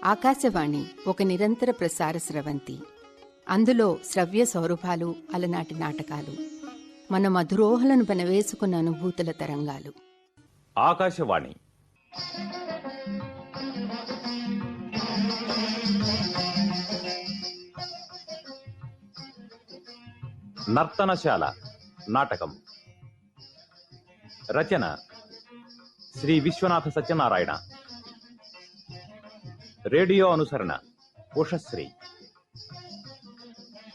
ఆకాశవాణి ఒక నిరంతర ప్రసార స్రవంతి. అందులో శ్రవ్య సౌరభాలు, అలనాటి నాటకాలు, మన మధురోహలను పెనవేసుకున్న అనుభూతుల తరంగాలు. ఆకాశవాణి నర్తనశాల నాటకం. రచన శ్రీ విశ్వనాథ సత్యనారాయణ. రేడియో అనుసరణ ఉషశ్రీ.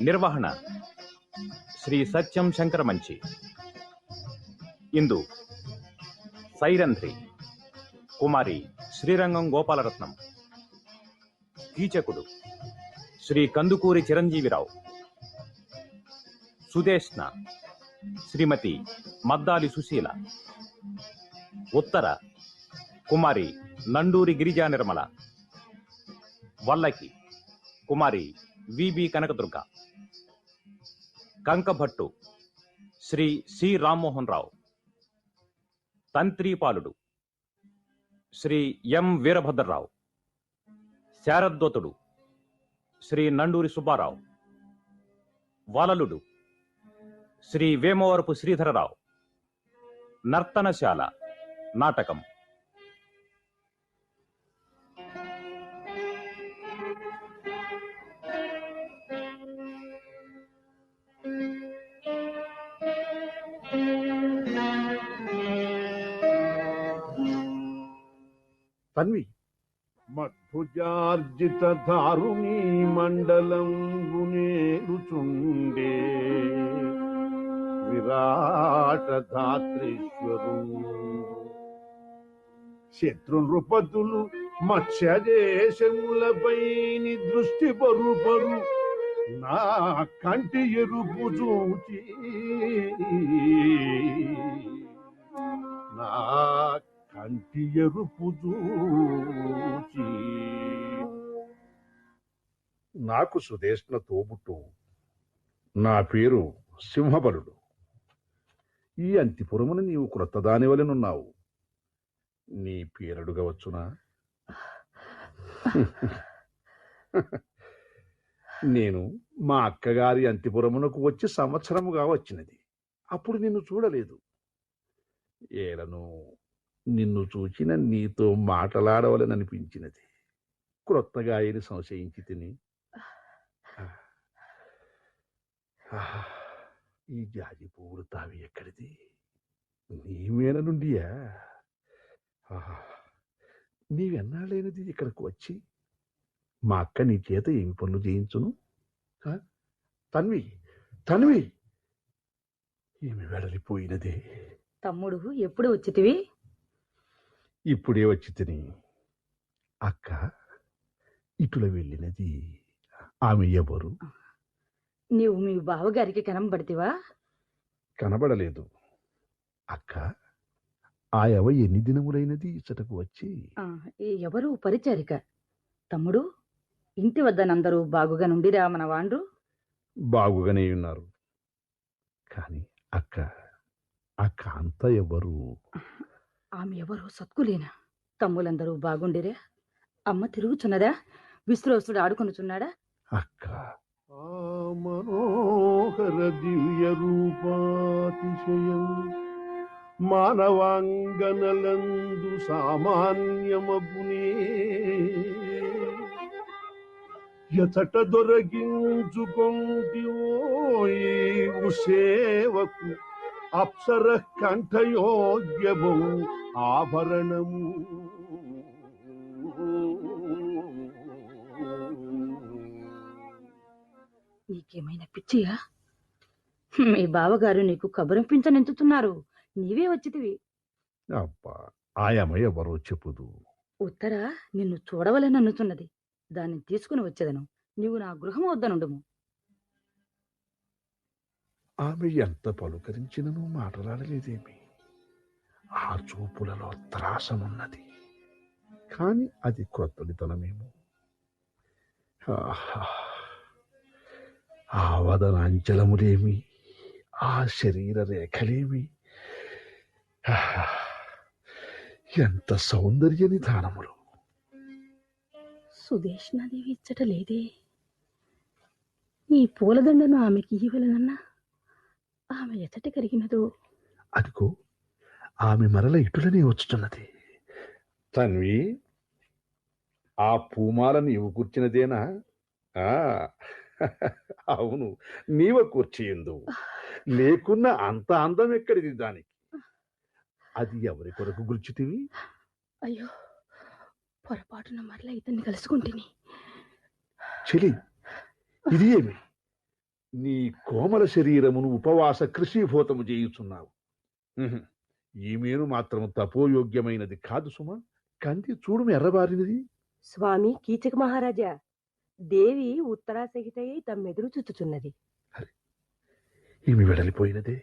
నిర్వహణ శ్రీ సత్యం శంకరమంచి. ఇందు సైరంధ్రి కుమారి శ్రీరంగం గోపాలరత్నం. కీచకుడు శ్రీ కందుకూరి చిరంజీవిరావు. సుదేష్ణ శ్రీమతి మద్దాలి సుశీల. ఉత్తర కుమారి నండూరి గిరిజా నిర్మల. వల్లకి కుమారి విబి కనకదుర్గ. కంకభట్టు శ్రీ సి రామ్మోహన్ రావు. తంత్రీపాలుడు శ్రీ ఎం వీరభద్రరావు. శారద్వతుడు శ్రీ నండూరి సుబ్బారావు. వలలుడు శ్రీ వేమవరపు శ్రీధరరావు. నర్తనశాల నాటకం. తన్వి మద్భుజార్జిత దారుణీ మండలం గునేరుచుండే విరాట ధాత్రీశ్వరు. శత్రునృపతులు మత్స్యదేశములపై దృష్టి పరుపరు నా కంటి ఎరుపు చూచి నా కంటి ఎరుపు చూచి. నాకు సుదేష్ణ తోబుట్టు. నా పేరు సింహబలుడు. ఈ అంతిపురమున నీవు క్రొత్తదాని వలెనున్నావు. నీ పేరడుగవచ్చునా? నేను మా అక్కగారి అంతిపురమునకు వచ్చి సంవత్సరముగా వచ్చినది. అప్పుడు నిన్ను చూడలేదు. ఏలను నిన్ను చూచిన నీతో మాటలాడవలననిపించినది. క్రొత్తగా అయిన సంశయించి తిని ఈ జాజి పువ్వులు తావి ఎక్కడిది? నీ మేన నుండియా? నీవెన్నాళ్ళైనది ఇక్కడికి వచ్చి? మా అక్క నీ చేత ఏమి పనులు చేయించును? తన్వి తన్వి ఏమి వెడలిపోయినదే. తమ్ముడు ఎప్పుడు వచ్చితివి? ఇప్పుడే వచ్చి తిని. అక్క ఇటుల వెళ్ళినది. ఆమె ఎవరు? నీవు మీ బావగారికి కనబడితివా? కనబడలేదు. అక్క ఆ ఎవ ఎన్ని దినములైనది ఇచ్చటకు వచ్చి? ఎవరు పరిచారిక. తమ్ముడు ఇంటి వద్దనందరూ బాగుగా నుండిరా మన వాండ్రు? బాగుగానే ఉన్నారు. కాని అక్క ఆ కాంత ఎవరు? ఆమె ఎవరు సత్కులేనా? తమ్ములందరూ బాగుండిరా? అమ్మ తిరుగుచున్నదా? విశ్రోసుడు ఆడుకొనుచున్నాడా? అక్క మనోహర దివ్య రూపాతిశయం మానవాంగనలందు సామాన్యమగునే ఎతట దొరగించుకొంటివో సేవకు అప్సర కంఠయోగ్యము ఆభరణము. నీకేమైనా పిచ్చియా? మీ బావగారు నీకు కబురంపించనెంతుతున్నారు. నీవే వచ్చితివి. అబ్బా ఆయమ ఎవరో చెప్పుదు. ఉత్తర నిన్ను చూడవలనన్నుచున్నది. దాన్ని తీసుకుని వచ్చేదను. నీవు నా గృహం వద్దనుండుము. ఆమె ఎంత పలుకరించినను మాట్లాడలేదేమి. ఆ చూపులలో త్రాసమున్నది. కాని అది క్రొత్తడితనమేమో. ఆ వదనాంచలములేమి, ఆ శరీర రేఖలేమి, ఎంత సౌందర్య నిధానములు! సుదేష్ణాదేవి ఇచ్చట లేదే. ఈ పూలదండను ఆమెకి ఇవ్వలనన్నా ఆమె ఎచ్చట కరిగినదో. అదిగో ఆమె మరల ఇటులనే వచ్చుతున్నది. తన్వి, ఆ పూమాల నీవు కూర్చినదేనా? ఆ అవును, నీవ కూర్చియందు. లేకున్న అంత అందం ఎక్కడిది దానికి? అది ఎవరి కొరకు గుర్చితివి? అయ్యో, పొరపాటున మరలా ఇతన్ని కలుసుకుంటుని. చెలి, ఇది ఏమి? నీ కోమల శరీరమును ఉపవాస కృషిభూతము చేయుచున్నావు. ఈమెను మాత్రం తపోయోగ్యమైనది కాదు సుమా. కంది చూడుము ఎర్రబారినది. స్వామి కీచక మహారాజా, దేవి ఉత్తరాసహితయై తమ్మెదురు చుచ్చుచున్నది. ఈమె వెడలిపోయినదే.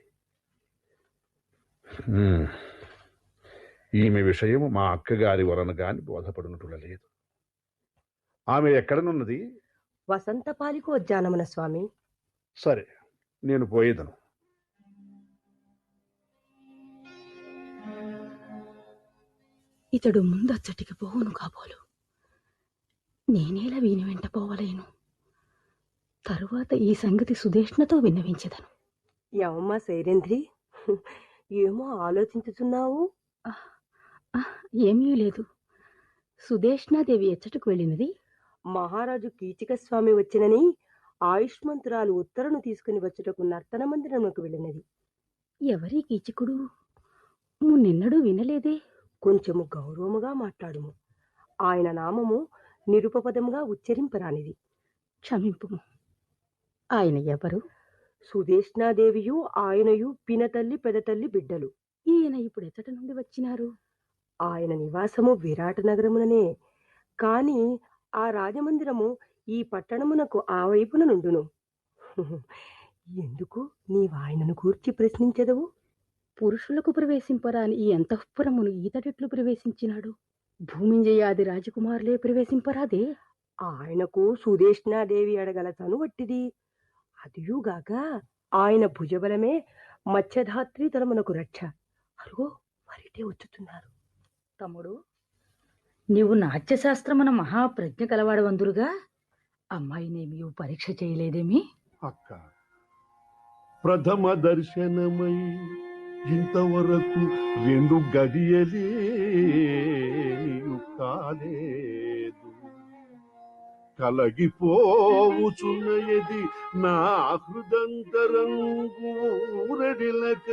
ఈమె విషయము మా అక్కగారి వలన గాని బోధపడినట్టుల లేదు. ఆమె ఎక్కడనున్నది? వసంతపాలికోద్యానమున స్వామి. సరే, నేను పోయేదను. ఇతడు ముందచ్చటికి పోవును కాబోలు. నేనేలా వీని వెంట పోవలేను. తరువాత ఈ సంగతి సుదేష్ణతో విన్నవించెదను. యవమ్మా శైరేంద్రి, ఏమో ఆలోచించుచున్నావు? ఏమీ లేదు. సుదేష్ణాదేవి ఎచ్చటకు వెళ్ళినది? మహారాజు కీచక స్వామి వచ్చినని ఆయుష్మంతురాలు ఉత్తరను తీసుకుని వచ్చుటకు నర్తన మందిరమునకు వెళ్ళినది. ఎవరి కీచకుడు? మున్నెన్నడూ వినలేదే. కొంచెము గౌరవముగా మాట్లాడుము. ఆయన నామము నిరుపపదముగా ఉచ్చరింపరానిది. క్షమింపుము. ఆయన ఎవరు? సుదేష్ణాదేవియు ఆయనయు పినతల్లి పెదతల్లి బిడ్డలు. ఈయన ఇప్పుడు ఎచ్చట నుండి వచ్చినారు? ఆయన నివాసము విరాట నగరముననే, కాని ఆ రాజమందిరము ఈ పట్టణమునకు ఆ వైపున నుండును. ఎందుకు నీవాయనను కూర్చి ప్రశ్నించదవు? పురుషులకు ప్రవేశింపరాని ఈ అంతఃపురమును ఈతడెట్లు ప్రవేశించినాడు? భూమింజయాది రాజకుమారులే ప్రవేశింపరాదే. ఆయనకు సుదేష్ణాదేవి అడగల తనువట్టిది. అదియుగాక ఆయన భుజబలమే మత్స్యధాత్రి తలమునకు రక్ష. అరుగో వరిటే వచ్చుతున్నారు. తమ్ముడు, నీవు నాట్యశాస్త్రమున మహాప్రజ్ఞ కలవాడవందురుగా అమ్మాయినేమి పరీక్ష చేయలేదేమి? అక్క, ప్రథమ దర్శనమై ఇంతవరకు 2 గడియలే కాలేదు. కలగిపోవుచున్నది నా హృదంతరంగు ఊరడిలక.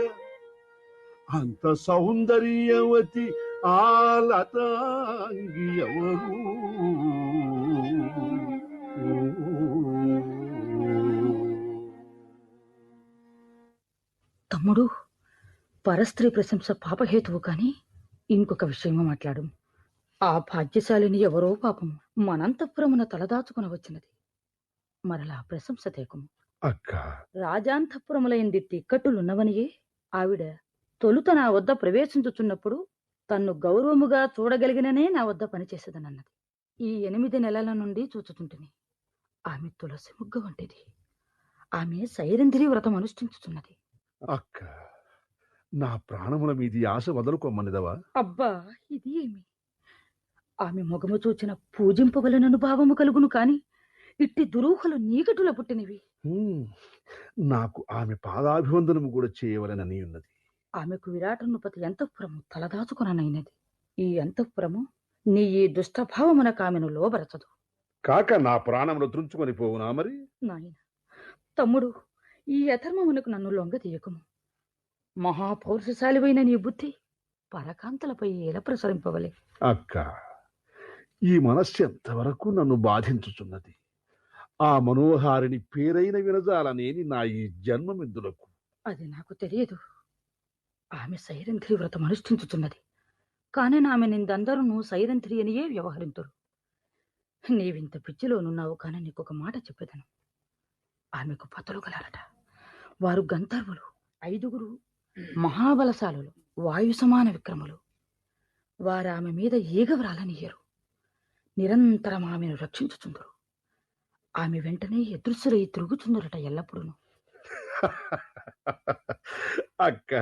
అంత సౌందర్యవతి ఆ లతాంగి ఎవరు? తమ్ముడు, పరస్త్రీ ప్రశంస పాపహేతువు కాని ఇంకొక విషయము మాట్లాడు. ఆ భాగ్యశాలిని ఎవరో పాపము మనంతఃపురమున తలదాచుకుని వచ్చినది. మరలా ప్రశంస తేకుము. అక్క, రాజాంతఃపురములైంది తిక్కట్టులున్నవనియే ఆవిడ తొలుత నా వద్ద ప్రవేశించుచున్నప్పుడు తన్ను గౌరవముగా చూడగలిగిననే నా వద్ద పనిచేసేదనన్నది. ఈ 8 నెలల నుండి చూచుతుంటిని. ఆమె తులసి ముగ్గ వంటిది. ఆమె సైరంధ్రి వ్రతం అనుష్ఠించుతున్నది. అక్క, నా ప్రాణముల మీది ఆశ వదలుకోమనిదవా? అబ్బా, ఇది ఏమి? ఆమె మొగము చూచిన పూజింపవలనను భావము కలుగును కాని ఇట్టి దురూహలు నీకటుల పుట్టినవి. నాకు ఆమె పాదాభివందనము కూడా చేయవలనని ఉన్నది. ఆమెకు విరాటనుపతి అంతఃపురము తలదాచుకుననైనది. ఈ అంతఃపురము నీ ఈ దుష్టభావమునకు ఆమెను లోబరచదు. కాక నా ప్రాణములు త్రుంచుకొని పోవునా మరి? నాయన తమ్ముడు, ఈ అధర్మమునకు నన్ను లొంగ తీయకుము. మహాపౌరుషశాలివైన నీ బుద్ధి పరకాంతలపై ఎలా ప్రసరింపవలే? అక్క, ఈ మనస్సు ఎంతవరకు నన్ను బాధించుచున్నది. ఆ మనోహారిని పేరైన వినజాలనేని నా ఈ జన్మమిందులకు. అది నాకు తెలియదు. ఆమె సైరంధ్రి వ్రతం అనుష్ఠించుతున్నది. కానీ ఆమె నిందందరూ సైరంధ్రి అనియే వ్యవహరింతురు. నీవింత పిచ్చిలోనున్నావు కానీ నీకొక మాట చెప్పేదను. ఆమెకు పతులు గలరట. వారు గంధర్వులు. 5 మహాబలశాలులు, వాయు సమాన విక్రములు. వారు ఆమె మీద ఈగవరాలనియ్యరు. నిరంతరం ఆమెను రక్షించుచుందరు. ఆమె వెంటనే ఎదురుసురై తిరుగుచుందరట ఎల్లప్పుడూ. అక్క,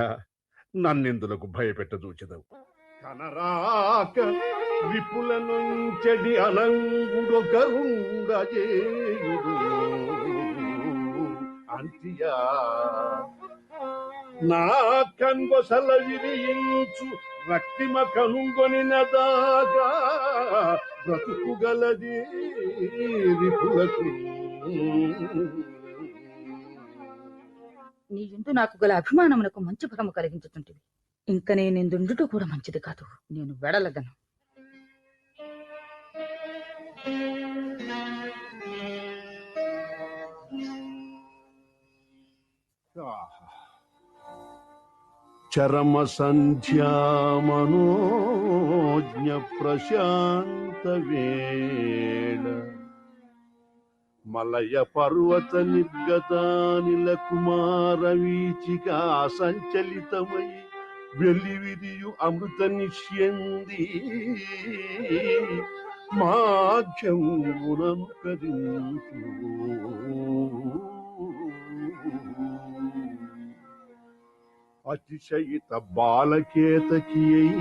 నన్నెందులకు భయపెట్టదూచెదవు? కనరాక విపుల నుంచెడి అనంగుడొకరుండజేయుడు అంతియా నా కన్వసల విరియించు రక్తిమ కనుగొనినదాగా బ్రతుకుగలది విపులకు. నీ యందు నాకు గల అభిమానమునకు మంచి ఫలము కలిగించుతుంటివి. ఇంక నేనెందుండుట కూడా మంచిది కాదు. నేను వెడలగను. చరమ సంధ్యా మనోజ్ఞ ప్రశాంత వేళ మలయ పర్వత నిర్గతానిల కుమార వీచికా సంచలితమై వెలివిరియు అమృత నిష్యంది మాఘ్యమునను కరించు. అతిశయిత బాలకేతకియై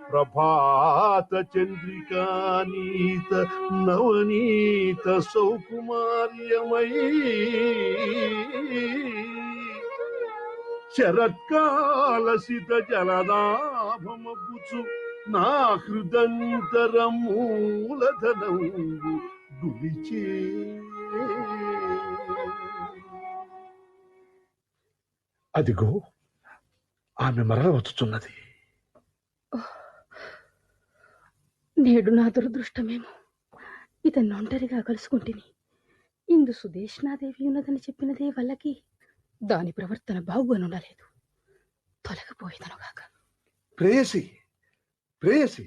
ప్రభాత చంద్రికానీత నవనీత సౌకుమార్యమై శరత్కాలసిత జలదాభమగుచు నా హృదంతర మూలధనంబు దులిచే. అదిగో ఆమె మరల వచ్చుచున్నది. నేడు నా దురదృష్టమేమో ఇతన్ని ఒంటరిగా కలుసుకుంటుని. ఇందు సుదేష్ణాదేవి ఉన్నదని చెప్పినదే వల్లకి దాని ప్రవర్తన బాగుగానుండలేదు. తొలగిపోయేదనుగాక. ప్రేయసి ప్రేయసి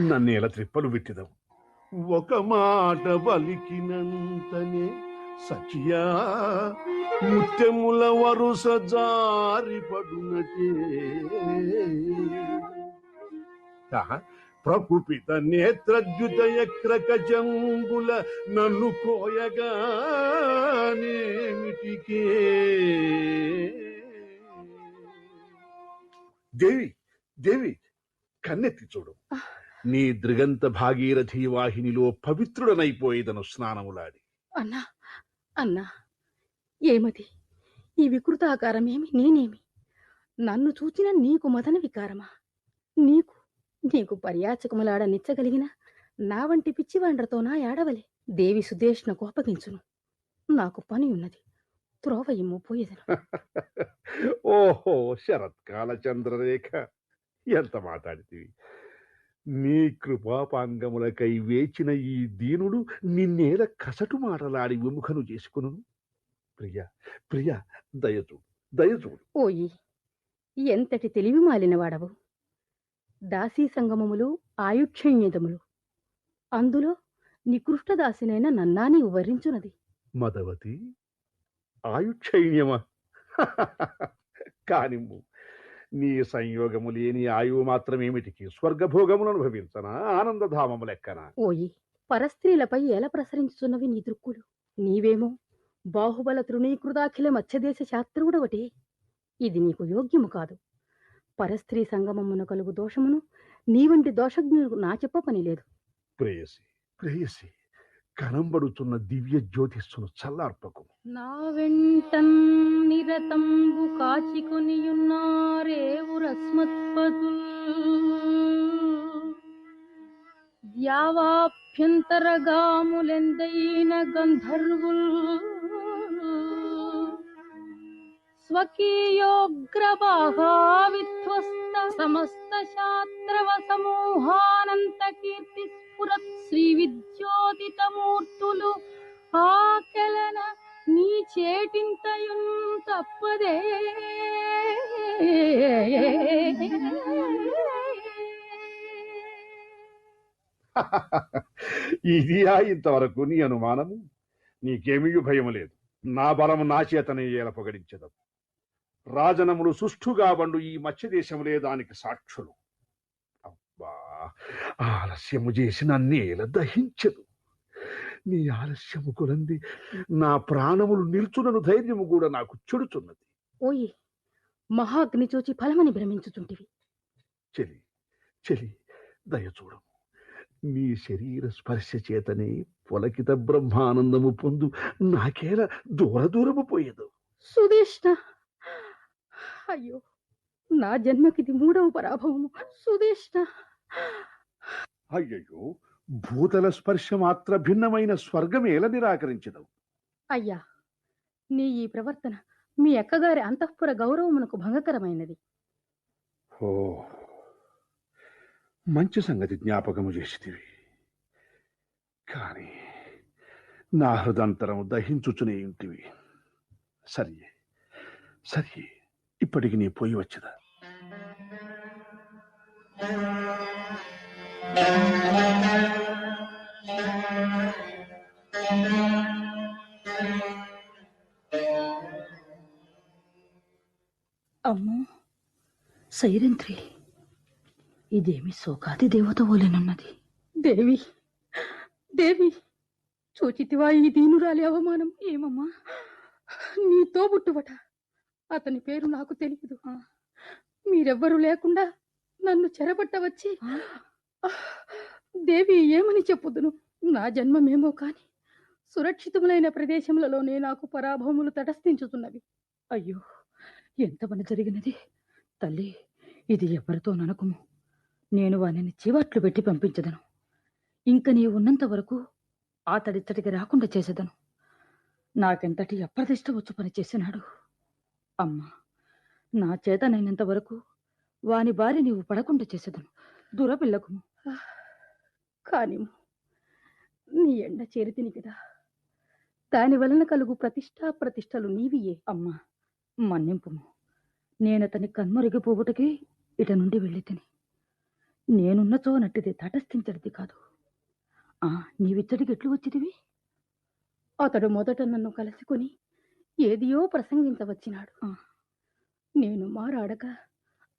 నన్నేల త్రిప్పలు విట్టిదవు. ఒక మాట పలికినంతనే సఖియా ముత్యముల వరుస జారిపడునటే. ప్రకుపిత నేత్రద్యుత యక్రకజంబుల నన్ను కోయగానేమిటికే. దేవి దేవి కన్నెత్తి చూడు. నీ దృగంత భాగీరథీ వాహినిలో పవిత్రుడనైపోయేదను స్నానములాడి. అన్నా అన్నా, ఏమది ఈ వికృతాకారమేమి? నేనేమి? నన్ను చూచిన నీకు మదన వికారమా? నీకు నీకు పర్యాచకములాడ నిచ్చగలిగిన నా వంటి పిచ్చివాండ్రతో నా ఏడవలే. దేవి సుదేష్ను కోపగించును. నాకు పని ఉన్నది. త్రోవ ఇమ్ము పోయేదను. ఓహో శరత్కాల చంద్రరేఖ, ఎంత మాట్లాడితివి. నీ కృపాపాంగములకై వేచిన ఈ దీనుడు నిన్నేల కసటు మాటలాడి విముఖను చేసుకును. ప్రియా ప్రియా దయచూడు దయచూడు. ఓయి, ఎంతటి తెలివి మాలినవాడవు. దాసీ సంగమములు ఆయుక్షణ్యదములు, అందులో నికృష్టదాసినైన నన్నాని వర్ణించున్నది. మదవతి ఆయుక్షైణ్యమా? కానిమ్ము. నీ సంయోగము లేని ఆయువు మాత్రమేమిటికి స్వర్గభోగమును అనుభవించనా, ఆనందధామము లెక్కన? ఓయి, పరస్త్రీలపై ఎలా ప్రసరించుతున్నవి నీ దృక్కులు? నీవేమో బాహుబల తృణీకృతాఖిల మత్స్యదేశ శాస్త్రుడవటే. ఇది నీకు యోగ్యము కాదు. పరస్త్రీ సంగమమున కలుగు దోషమును నీ వంటి దోషజ్ఞులకు నా చెప్ప పని లేదు. ప్రేయసి ప్రేయసి, కనంబడుతున్న దివ్య జ్యోతిస్సును చల్లార్పకు. నా వెంటన్ నిరతంబు కాచికొనియున్నారేవురస్మత్పదుల్ ద్యావాభ్యంతరగాములెందైన గంధర్వుల్ స్వకీయోగ్రబాహావిధ్వస్త సమస్త శాస్త్రవ సమూహానంత కీర్తి స్ఫురత్ శ్రీ విద్యోతితమూర్తులు ఆకెలన నీ చేటింతయున్ తప్పదే. ఇదియా ఇంతవరకు నీ అనుమానము? నీకేమీ భయము లేదు. నా బలము నా చేతనే ఏల పొగడించదు. రాజనములు సుష్ఠుగా బండు ఈ మత్స్యదేశములే దానికి సాక్షులు. అబ్బా, ఆలస్యము చేసి నన్నేల దహించదు. నీ ఆలస్యము కొలంది నా ప్రాణములు నిల్చునను ధైర్యము కూడా నాకు చెడుచున్నది. ఓయి, మహాగ్ని చూచి ఫలమని భ్రమించుచుంటివి. చెలి చెలి, దయచూడము. నీ శరీర స్పర్శ చేతనే పులకిత బ్రహ్మానందము పొందు నాకేలా దూరము పోయేదు. సుదేష్ణ, అయ్యో, నా జన్మకిది 3వ పరాభవము. సుదేష్ణ. అయ్యయ్యో, భూతల స్పర్శ మాత్ర భిన్నమైన స్వర్గమేల నిరాకరించదవు. అయ్యా, నీ ఈ ప్రవర్తన మీ అక్కగారి అంతఃపుర గౌరవమునకు భంగకరమైనది. ఓ, మంచి సంగతి జ్ఞాపకము చేసితివి. కాని నా హృదంతరము దహించుచునే ఇంటివి. సరి సరి, ఇప్పటికి నీ పోయి వచ్చదా? అమ్మో, సైరంత్రి, ఇదేమి శోకాది దేవత ఓలెనున్నది. దేవి, దేవి, చూచితివా ఈ దీనురాలి అవమానం? ఏమమ్మా, నీ తోబుట్టువట, అతని పేరు నాకు తెలియదు. మీరెవ్వరూ లేకుండా నన్ను చెరబట్టవచ్చి దేవి ఏమని చెప్పుదును? నా జన్మమేమో కాని సురక్షితములైన ప్రదేశములలోనే నాకు పరాభవములు తటస్థించుతున్నవి. అయ్యో, ఎంత పని జరిగినది. తల్లి, ఇది ఎవరితో ననకుము. నేను వానిని చీవాట్లు పెట్టి పంపించదను. ఇంక నీ ఉన్నంత వరకు అతడిచ్చటికి రాకుండా చేసేదను. నాకెంతటి అప్రతిష్ట వచ్చు పని చేసినాడు. అమ్మా, నా చేతనైనంత వరకు వాని బారి నీవు పడకుండా చేసేదను. దురపిల్లకుము. కాని నీ ఎండ చేరితిని కదా, దాని వలన కలుగు ప్రతిష్టలు నీవియే. అమ్మా, మన్నింపుము. నేనతని కన్మరిగిపోవుటకి ఇట నుండి వెళ్ళి తిని, నేనున్నచో నట్టిది తటస్థించడిది కాదు. నీవిచ్చడికి ఎట్లు వచ్చితివి? అతడు మొదట నన్ను కలుసుకొని ఏదియో ప్రసంగించవచ్చినాడు. నేను మారాడక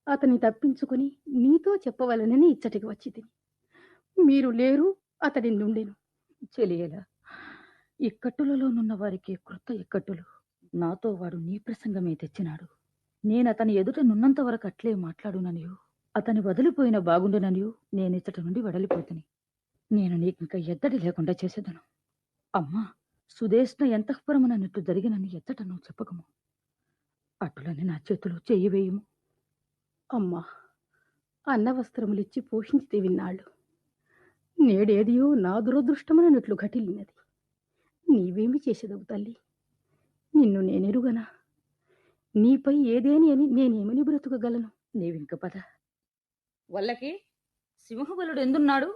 అతని తప్పించుకుని నీతో చెప్పవలనని ఇచ్చటికి వచ్చి తిని, మీరు లేరు, అతడి నుండెను. చెలియలా, ఇక్కట్టులలోనున్న వారికి క్రొత్త ఇక్కట్టులు. నాతో వాడు నీ ప్రసంగమే తెచ్చినాడు. నేనతని ఎదుట నున్నంత వరకు అట్లే మాట్లాడుననియో, అతని వదిలిపోయిన బాగుండుననియో నేనిచ్చట నుండి వడలిపోతుని. నేను నీకింక ఎద్దడి లేకుండా చేసేదను. అమ్మా, సుదేష్ణ ఎంతఃపురమునన్నట్టు జరిగినని ఎద్దట నువ్వు చెప్పకము. అటులని నా చేతులు చెయ్యి వేయము. అమ్మా, అన్నవస్త్రములిచ్చి పోషించితే విన్నాళ్ళు, నేడేదియో నా దురదృష్టమనట్లు ఘటిల్లినది. నీవేమి చేసేదవు తల్లి? నిన్ను నేనెరుగనా? నీపై ఏదేని అని నేనేమని బ్రతుకగలను? నీవింక పద. వల్లకి సింహబలుడు ఎందున్నాడు?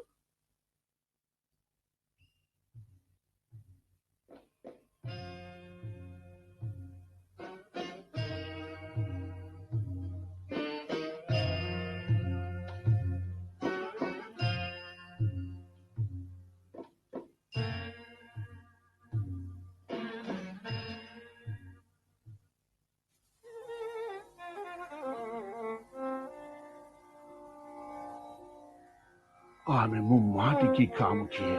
ఆమె ముమ్మాటికి కాముకే.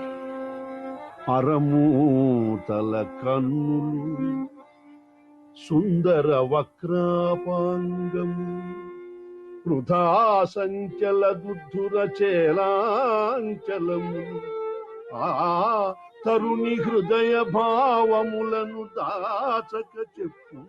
అరమూతల కన్నులు, సుందర వక్రాపాంగము, వృధా సంచల దుద్ధుర చేలాంచలము, ఆ తరుణి హృదయ భావములను దాచక చెప్పు.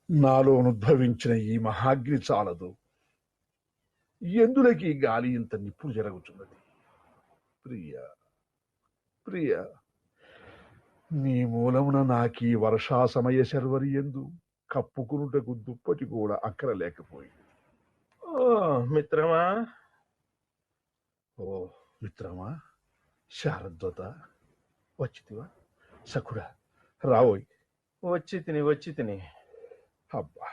నాలో ఉద్భవించిన ఈ మహాగ్ని చాలదు. ఎందులకి ఈ గాలి ఇంత నిప్పుడు జరుగుతున్నది? ప్రియా, ప్రియా, నీ మూలమున నాకీ వర్షా సమయ శర్వరి ఎందు కప్పుకునుటకు దుప్పటి కూడా అక్కరలేకపోయింది. మిత్రమా, ఓ మిత్రమా, శారద్వత, వచ్చితివా? సఖుడా, రావోయ్. వచ్చి తిని. అబ్బా,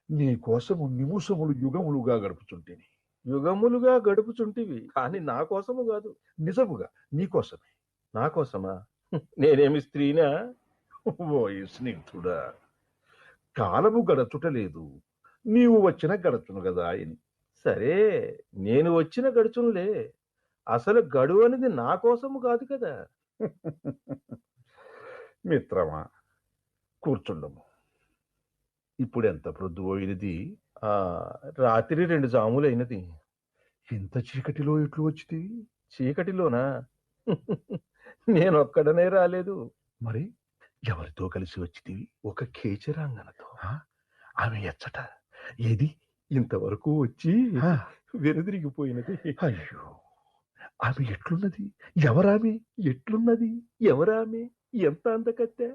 నీ కోసము నిముషములు యుగములుగా గడుపుచుంటేని. యుగములుగా గడుపుచుంటివి, కానీ నా కోసము కాదు. నిజముగా నీకోసమే. నా కోసమా? నేనేమి స్త్రీనా? ఓ స్నిగ్ధుడా, కాలము గడచుటలేదు, నీవు వచ్చిన గడచును కదా అని. సరే, నేను వచ్చిన గడుచునులే. అసలు గడువు అనేది నా కోసము కాదు కదా. మిత్రమా, కూర్చుండము. ఇప్పుడెంత ప్రొద్దుపోయినది? ఆ రాత్రి 2 జాములు అయినది. ఇంత చీకటిలో ఎట్లు వచ్చితివి? చీకటిలోనా? నేనొక్కడనే రాలేదు. మరి ఎవరితో కలిసి వచ్చితివి? ఒక కేచరాంగనతో. ఆ? ఆమె ఎచ్చట? ఏది ఇంతవరకు వచ్చి ఆ, వెనుదిరిగిపోయినది. అయ్యో, ఆమె ఎట్లున్నది? ఎవరామె? ఎట్లున్నది? ఎవరామె? ఎంత అందకత్తె!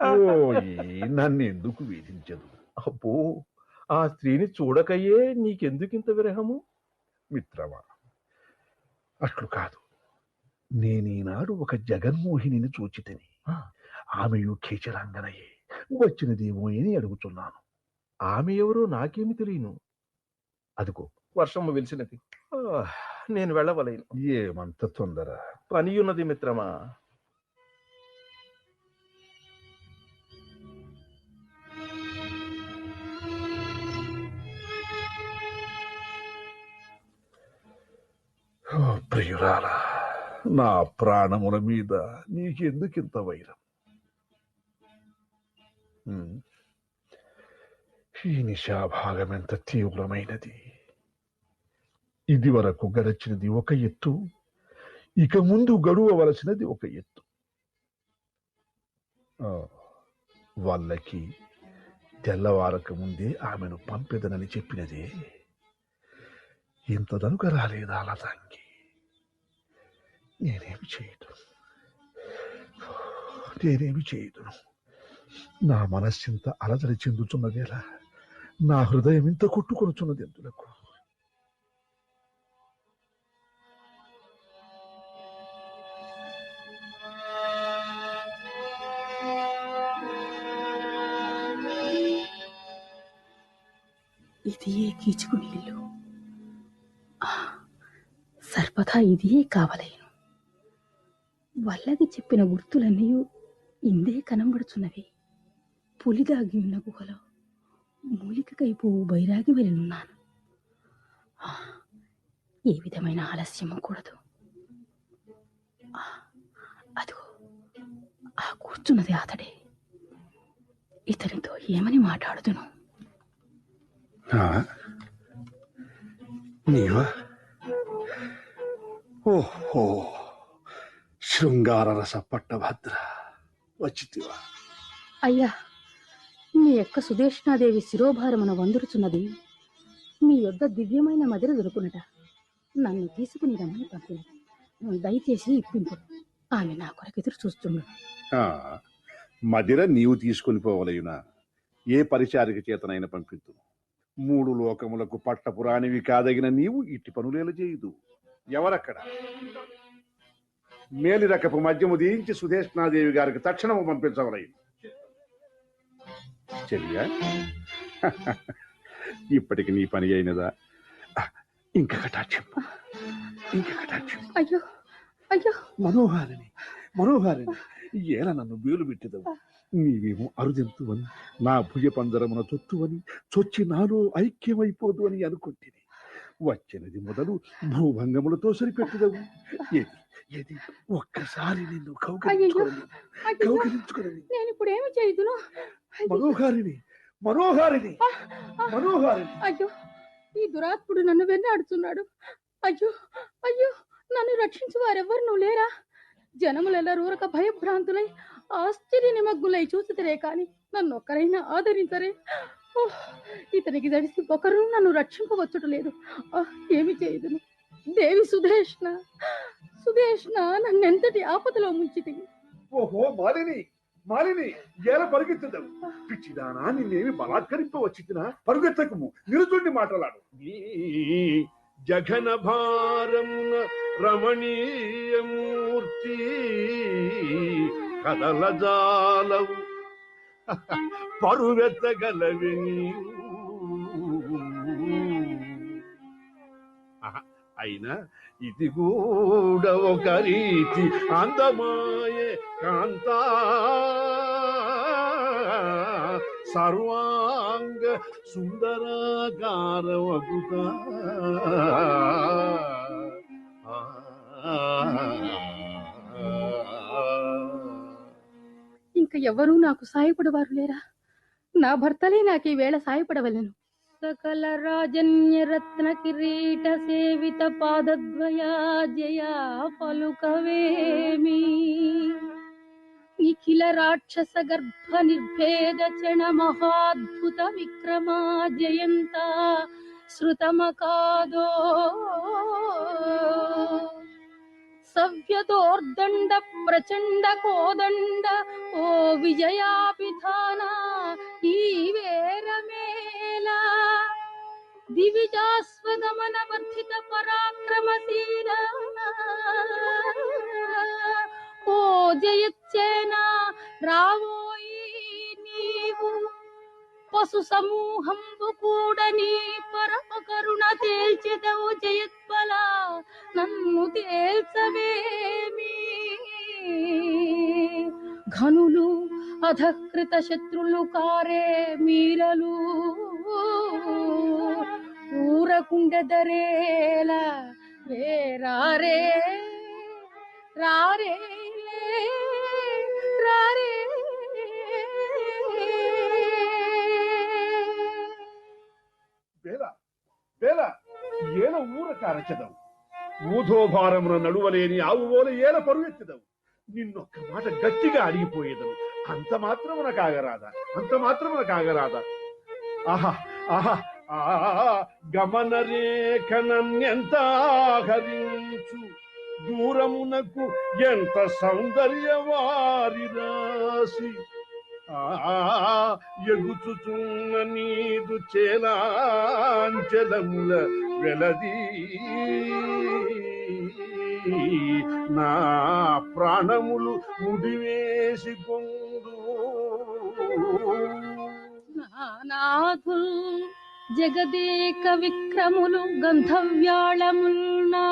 ఓయ్, నన్ను ఎందుకు వేధించదు? అబ్బో, ఆ స్త్రీని చూడకయే నీకెందుకింత విరహము? మిత్రమా, అట్లు కాదు. నేనీనాడు ఒక జగన్మోహినిని చూచితిని. ఆ, ఆమెయు ఖేచరాంగనయే. వచ్చినదేమో అని అడుగుతున్నాను. ఆమె ఎవరో నాకేమి తెలియను. అదిగో వర్షము వెలిసినది. నేను వెళ్ళవలేను. ఏమంత తొందర? పనియున్నది మిత్రమా. ఓ ప్రియురాలా, నా ప్రాణముల మీద నీకెందుకింత వైరం? ఉమ్, ఈ నిశాభాగం ఎంత తీవ్రమైనది! ఇది వరకు గడచినది ఒక ఎత్తు, ఇక ముందు గడువవలసినది ఒక ఎత్తు. వాళ్ళకి తెల్లవారక ముందే ఆమెను పంపెదనని చెప్పినదే. ఇంతదనుక రాలేదా లతాంగి? నేనేమి చేయదును. నా మనస్సింత అలజడి చెందుతున్నదేలా, నా హృదయం ఇంత కొట్టుకొనుచున్నది ఎందులకు? ఇదియే కీచుకుని ఇల్లు. సర్వదా ఇదియే కావలేను. వల్లకి చెప్పిన గుర్తులన్నీ ఇందే కనబడుచున్నవి. పులిదాగి ఉన్న గుహలో మూలికకైపోవు బైరాగి వెళ్ళనున్నాను. ఏ విధమైన ఆలస్యము కూడదు. అదిగో ఆ కూర్చున్నది అతడే. ఇతనితో ఏమని మాట్లాడుతును? నీవా? ఓహో, శృంగార రస పట్టభద్ర, వచ్చితివా? అయ్యా, మీ యొక్క సుదేష్ణాదేవి శిరోభారమున వందురుచున్నది. మీ యొద్ద దివ్యమైన మదిర దొరుకునట. నన్ను తీసుకుని రమ్మని పంపినది. దయచేసి ఇప్పింపు. ఆమె నా కొరకు ఎదురు చూస్తున్నాడు. మదిర నీవు తీసుకుని పోవలయునా? ఏ పరిచారిక చేతనైనా పంపిద్దు. 3 లోకములకు పట్టపురాణివి కాదగిన నీవు ఇట్టి పనులేలు చేయదు. ఎవరక్కడ? మేలి రకపు మద్యము దీయించి సుదేష్ణాదేవి గారికి తక్షణము పంపించవలయు. చెయ్యా, ఇప్పటికి నీ పని అయినదా? ఇంక కటాక్షం. అయ్యో అయ్యో, మనోహారిని, ఏల నన్ను బేలు పెట్టిదవు. నీవేమో అరుదెంతువని, నా భుజ పంజరమున చొచ్చువని, చొచ్చి నాలో ఐక్యమైపోదు అని అనుకుంటేని వచ్చినది మొదలు భూభంగములతో సరిపెట్టుదవు. ఏది ఒక్కసారి నిన్ను కౌగిలించుకోని. నేను ఇప్పుడు ఏమి చేయుదును? మనోహారిని. అయ్యో, ఈ దురాత్ముడు నన్ను వెన్నాడుతున్నాడు. అయ్యో అయ్యో, నన్ను రక్షించు వారెవ్వరు నువ్వు లేరా? జనములెల్ల రూరక భయభ్రాంతులై ఆశ్చర్య నిమగ్గులై చూసితరే కాని నన్ను ఒక్కరైనా ఆదరించరే. ఇతనికి దడిసి ఒకరు నన్ను రక్షింపవచ్చుట లేదు. ఏమి చేయదును? దేవి సుదేష్ణ, నన్నెంతటి ఆపదలో ముంచితి. ఓహో మాలిని, ఏల పరుగెత్తుదవు. పిచ్చిదానా, నిన్నేమి బలాత్కరింపవచ్చినా? పరుగెత్తకము, నిరుచుండి మాట్లాడు. జఘన భారమున రమణీయమూర్తి కదలజాలవు పరువెత్తగలవి నీవు. అయినా ఇది కూడా ఒక రీతి అందమాయే కాంతా, సర్వాంగ సుందరాకారవగుతా. ఇంక ఎవరూ నాకు సాయపడవారు లేరా? నా భర్తలే నాకు ఈ వేళ సాయపడవలెను. సకల రాజన్య రత్న కిరీట సేవిత పాదద్వయా జయా పలుకవేమి, నిఖిల రాక్షస గర్భ నిర్భేద చణ మహాద్భుత విక్రమా జయంత శృతమకాదో, సవ్యదోర్దండ ప్రచండ కోదండ ఓ విజయాభిధాన ఈ వేరమేళ, దివిజాస్వదమన వర్ధిత పరాక్రమశీల ఓ జయచ్చేన రావోయి నీవు, పశు సమూహంబు కూడని పరమ కరుణ తేల్చెదవు జయత్బల నన్ను తేల్చవేమి, ఘనులు అధకృత శత్రులు కారే మీరలు ఊరకుండెదరేల వేరారే రారే రారే. ಬೇಲ ಬೇಲ ಏನ ಊರ ಕಾರಚದವು, ఊధోభారమున నడువలేని ఆవువోల ఏల పరువెత్తిదవు, నిన్నొక్క మాట గట్టిగా అడిగిపోయేదను, అంత మాత్రమున కాగరాదా, అంత మాత్రమున కాగరాదా? ఆహా ఆహా గమన రేఖనన్యంత హరించు దూరమునకు ఎంత సౌందర్యవారి రాసి, ఎగుచుచున్న నీదు చేలాంచలముల వెలది నా ప్రాణములు ముడివేసి పొందు. నానాథుల్ జగదేక విక్రములు గంధవ్యాళముల్నా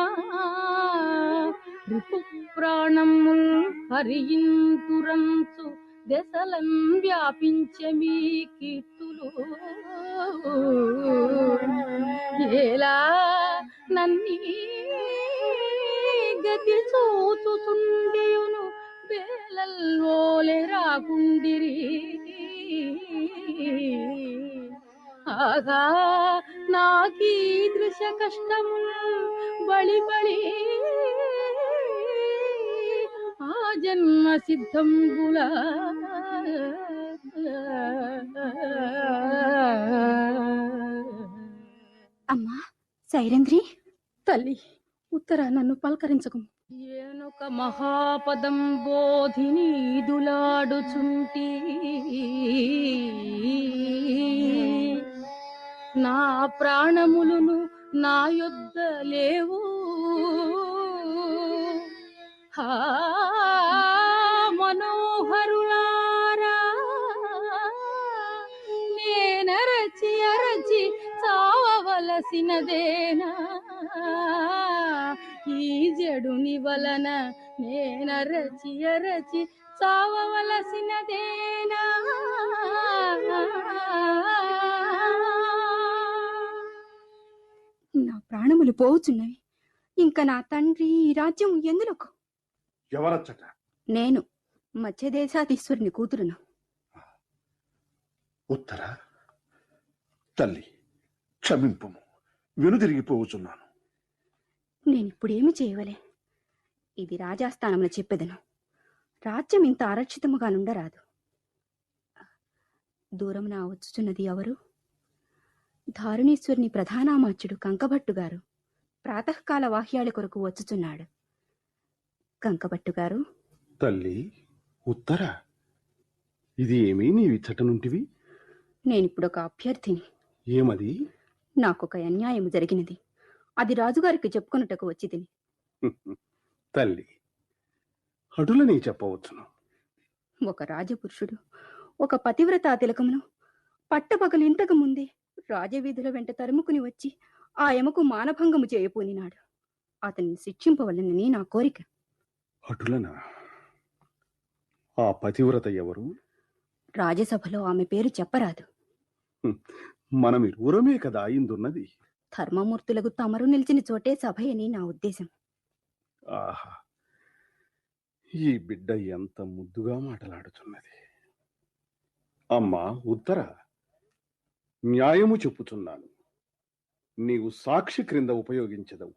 రిపు ప్రాణముల్ హరియింతురంచు దశలం వ్యాపించే మీ కీర్తులు, ఎలా నన్నీ గతి చూచుచుండియును వేలల్లోలే రాకుండిరి, ఆగా నాకీ దృశ్య కష్టముల్ బళి బళి ఆ జన్మ సిద్ధంబుల. అమ్మా సైరంధ్రి, తల్లి ఉత్తర నన్ను పలకరించకు. ఏనొక మహాపదం బోధినీదులాడుచుంటి, నా ప్రాణములును నా యొద్ద లేవు, హా మనోహరులారా నేనరచి అరచి చావవలసినదేనా, ఈ జడుని వలన నేనరచి అరచి చావవలసినదేనా. నా ప్రాణములు పోవుచున్నవి, ఇంకా నా తండ్రి ఈ రాజ్యం ఎందులకు? ఎవరచ్చట? నేను మధ్యదేశాధీశ్వరుని కూతురును. ఉత్తర తల్లి క్షమింపుము, వెనుదిరిగిపోవచ్చున్నాను. నేనిప్పుడేమి చేయవలే? ఇది రాజాస్థానమున చెప్పెదను. రాజ్యం ఇంత అరక్షితముగా నుండరాదు. దూరమున వచ్చుచున్నది ఎవరు? ధారుణీశ్వరుని ప్రధానామాత్యుడు కంకభట్టు గారు ప్రాతకాల వాహ్యాల కొరకు వచ్చుచున్నాడు. కంకభట్టు గారు. తల్లి ఉత్తర, ఇది ఏమీ నీవిచ్చట నుంటివి? నేనిప్పుడొక అభ్యర్థిని. ఏమది? నాకొక అన్యాయం జరిగినది, అది రాజుగారికి చెప్పుకొనుటకు వచ్చి తిని. తల్లి అటులని చెప్పవచ్చును. ఒక రాజపురుషుడు ఒక పతివ్రతా తిలకమును పట్టపగలు ఇంతకు ముందే రాజవీధుల వెంట తరుముకుని వచ్చి ఆ యమకు మానభంగము చేయపూనినాడు. అతన్ని శిక్షింపవలనని నా కోరిక. అటులనా? ఆ పతివ్రత ఎవరు? రాజసభలో ఆమె పేరు చెప్పరాదు. మనమిరువురమే కదా ఇందున్నది. ధర్మమూర్తులకు తమరు నిలిచిన చోటే సభయని నా ఉద్దేశం. ఆహా, ఈ బిడ్డ ఎంత ముద్దుగా మాటలాడుతున్నది. అమ్మా ఉత్తర, న్యాయము చెప్పుచున్నాను. నీవు సాక్షి క్రింద ఉపయోగించదవు.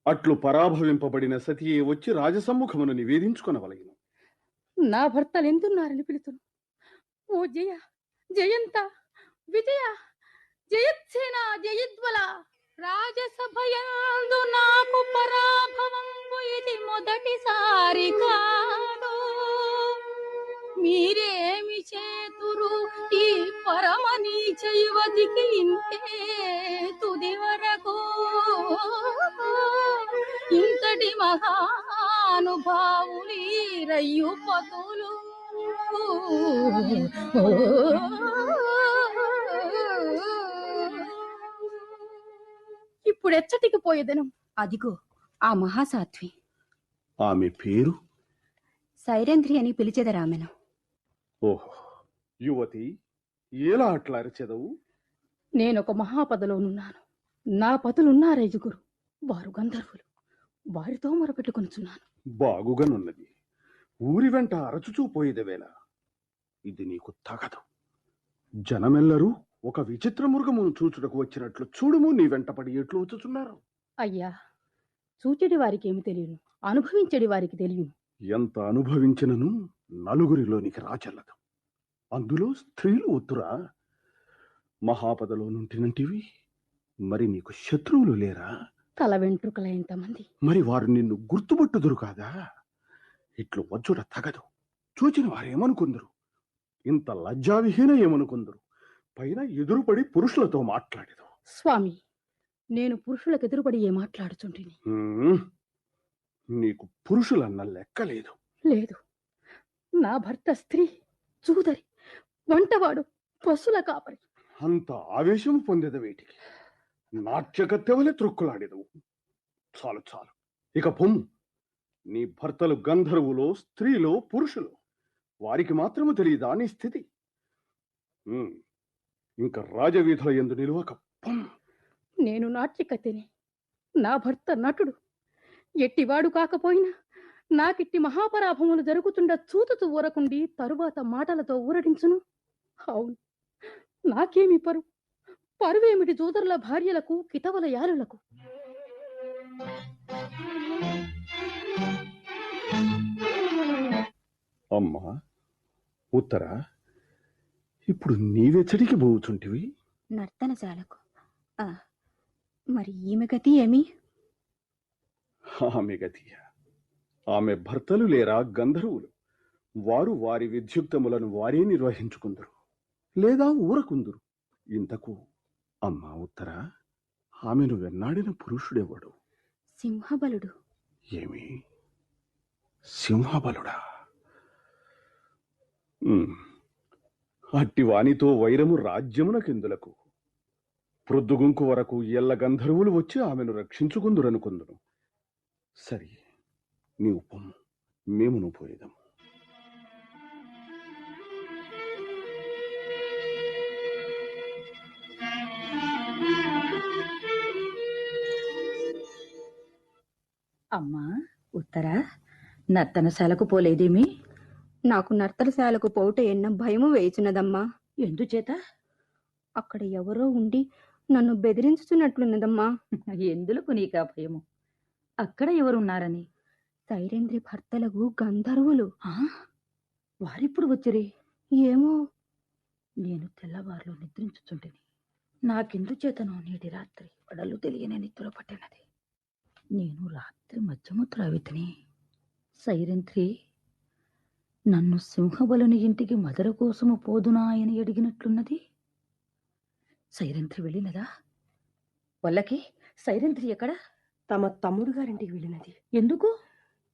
అట్లు పరాభవింపబడిన సతియే వచ్చి రాజసమ్ముఖమును నివేదించుకొనవలెను. నా భర్తలెందున్నారని పిలుతును. ఓ జయ, జయంత, విజయ, జయత్సేన, జయద్వల, రాజసభయందు నాకు పరాభవంబు ఇది మొదటిసారి కాదు. మీరేమి చేతురు ఈ పరమ నీచ యువతికి ఇంతే తుది వరకు? ఇంతటి మహానుభావులి రయ్యు పతులు ఇప్పుడెచ్చటికి పోయేదను? అదిగో ఆ మహాసాధ్వి ఆమె పేరు? సైరంధ్రి అని పిలిచెదరామెను. ఓహో, యువతి, ఎలా అట్లా అరిచెదవు? నేనొక మహాపదలోనున్నాను. నా పతులున్నారైదుగురు, వారు గంధర్వులు. వారితో మొరపెట్టుకొనుచున్నాను. బాగుగానున్నది. ఊరి వెంట అరచుచూ పోయేదవేళ ఇది నీకు తగదు. జనమెల్లరూ ఒక విచిత్ర మృగమును చూచుటకు వచ్చినట్లు చూడుము నీ వెంటపడి ఎట్లు వచ్చుచున్నారు. అయ్యా, చూచెడి వారికి ఏమి తెలియను, అనుభవించెడి వారికి తెలియను. ఎంత అనుభవించినను నలుగురిలోనికి రాచెల్లదు. అందులో స్త్రీలు ఒత్తురా? మహాపదలో నుంటినంటివి. మరి నీకు శత్రువులు లేరా? తల వెంట్రుకల ఎంతమంది. మరి వారు నిన్ను గుర్తుపట్టుదురు కాదా? ఇట్లు వచ్చుట తగదు. చూచిన వారేమనుకుందరు? ఇంత లజ్జావిహీన ఏమనుకుందరు? పైన ఎదురుపడి పురుషులతో మాట్లాడేదు. స్వామి, నేను పురుషులకు ఎదురుపడి ఏ మాట్లాడుచుంటిని? నీకు పురుషులన్న లెక్కలేదు. లేదు, నా భర్త స్త్రీ, చూదరి, వంటవాడు, పశుల కాపరి. అంత ఆవేశం పొందేద వేటికి? నాట్యకత్తెవలే త్రొక్కులాడేదవు. చాలు చాలు, ఇక పొమ్ము. నీ భర్తలు గంధర్వులో, స్త్రీలో, పురుషులు. వారికి మాత్రము తెలియదా నీ స్థితి? ఇంకా రాజవీధుల యందు నిలువక పొమ్ము. నేను నాట్యకత్తెని, నా భర్త నటుడు. ఎట్టివాడు కాకపోయినా నాకిట్టి మహాపరాభములు జరుగుతుండ చూతుతూ ఊరకుండి తరువాత మాటలతో ఊరడించును. అవును, నాకేమి పరువు? పరువేమిటి జూదరుల భార్యలకు, కితవల యారులకు? అమ్మా ఉత్తర, ఇప్పుడు నీవెచ్చడికి పోవుచుంటివి? నర్తనశాలకు. మరి ఈమె గతి ఏమి? ఆమె గతియ? ఆమె భర్తలు లేరా గంధర్వులు? వారు వారి విద్యుక్తములను వారే నిర్వహించుకుందరు, లేదా ఊరకుందురు. ఇంతకు అమ్మా ఉత్తర, ఆమెను వెన్నాడిన పురుషుడెవడు? సింహబలుడు. ఏమి, సింహబలుడా? అట్టి వానితో వైరము రాజ్యమునకెందులకు? ప్రొద్దుగుంకు వరకు ఎల్ల గంధర్వులు వచ్చి ఆమెను రక్షించుకుందురనుకుందును. సరి, నీవు పొమ్ము, మేమును పోయేదము. అమ్మా ఉత్తర, నర్తనశాలకు పోలేదేమి? నాకు నర్తనశాలకు పోవుట ఎన్న భయము వేయుచున్నదమ్మా. ఎందుచేత? అక్కడ ఎవరో ఉండి నన్ను బెదిరించుచున్నట్లున్నదమ్మా. ఎందులకు నీకా భయము? అక్కడ ఎవరున్నారని? సైరేంద్రి భర్తలకు గంధర్వులు. వారిప్పుడు వచ్చిరి? ఏమో, నేను తెల్లవారులో నిద్రించుచుంటిని. నాకెందుచేతనో నేటి రాత్రి వడలు తెలియని నిద్ర పట్టినది. నేను రాత్రి మధ్యము త్రావితిని. సైరంత్రి నన్ను సింహబలుని ఇంటికి మదర కోసము పోదునా అని అడిగినట్లున్నది. సైరంత్రి వెళ్ళినదా? వల్లకి సైరంత్రి ఎక్కడ? తమ తమ్ముడు గారింటికి వెళ్ళినది. ఎందుకు?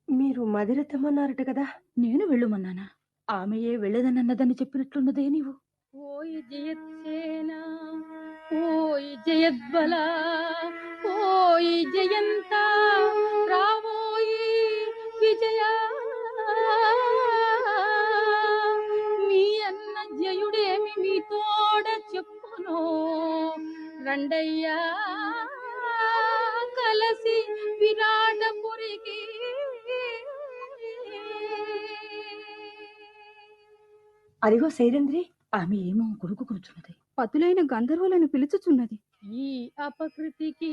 మీరు మదిర తెమ్మన్నారట కదా. నేను వెళ్ళుమన్నానా? ఆమెయే వెళ్ళదనన్నదని చెప్పినట్లున్నదే నీవు. ఓయ్ జయత్సేన, ఓయ్ జయద్బల, ఓయ్ జయంత, రావోయి విజయ. మీ అన్న జయుడేమి మీతోడ చెప్పునో, రండయ్యా అలసి విరాటపురికి అదిగో సైరంధ్రి, ఆమె ఏమో కొడుకు కూర్చున్నది. పతులైన గంధర్వులను పిలుచుచున్నది. ఈ అపకృతికి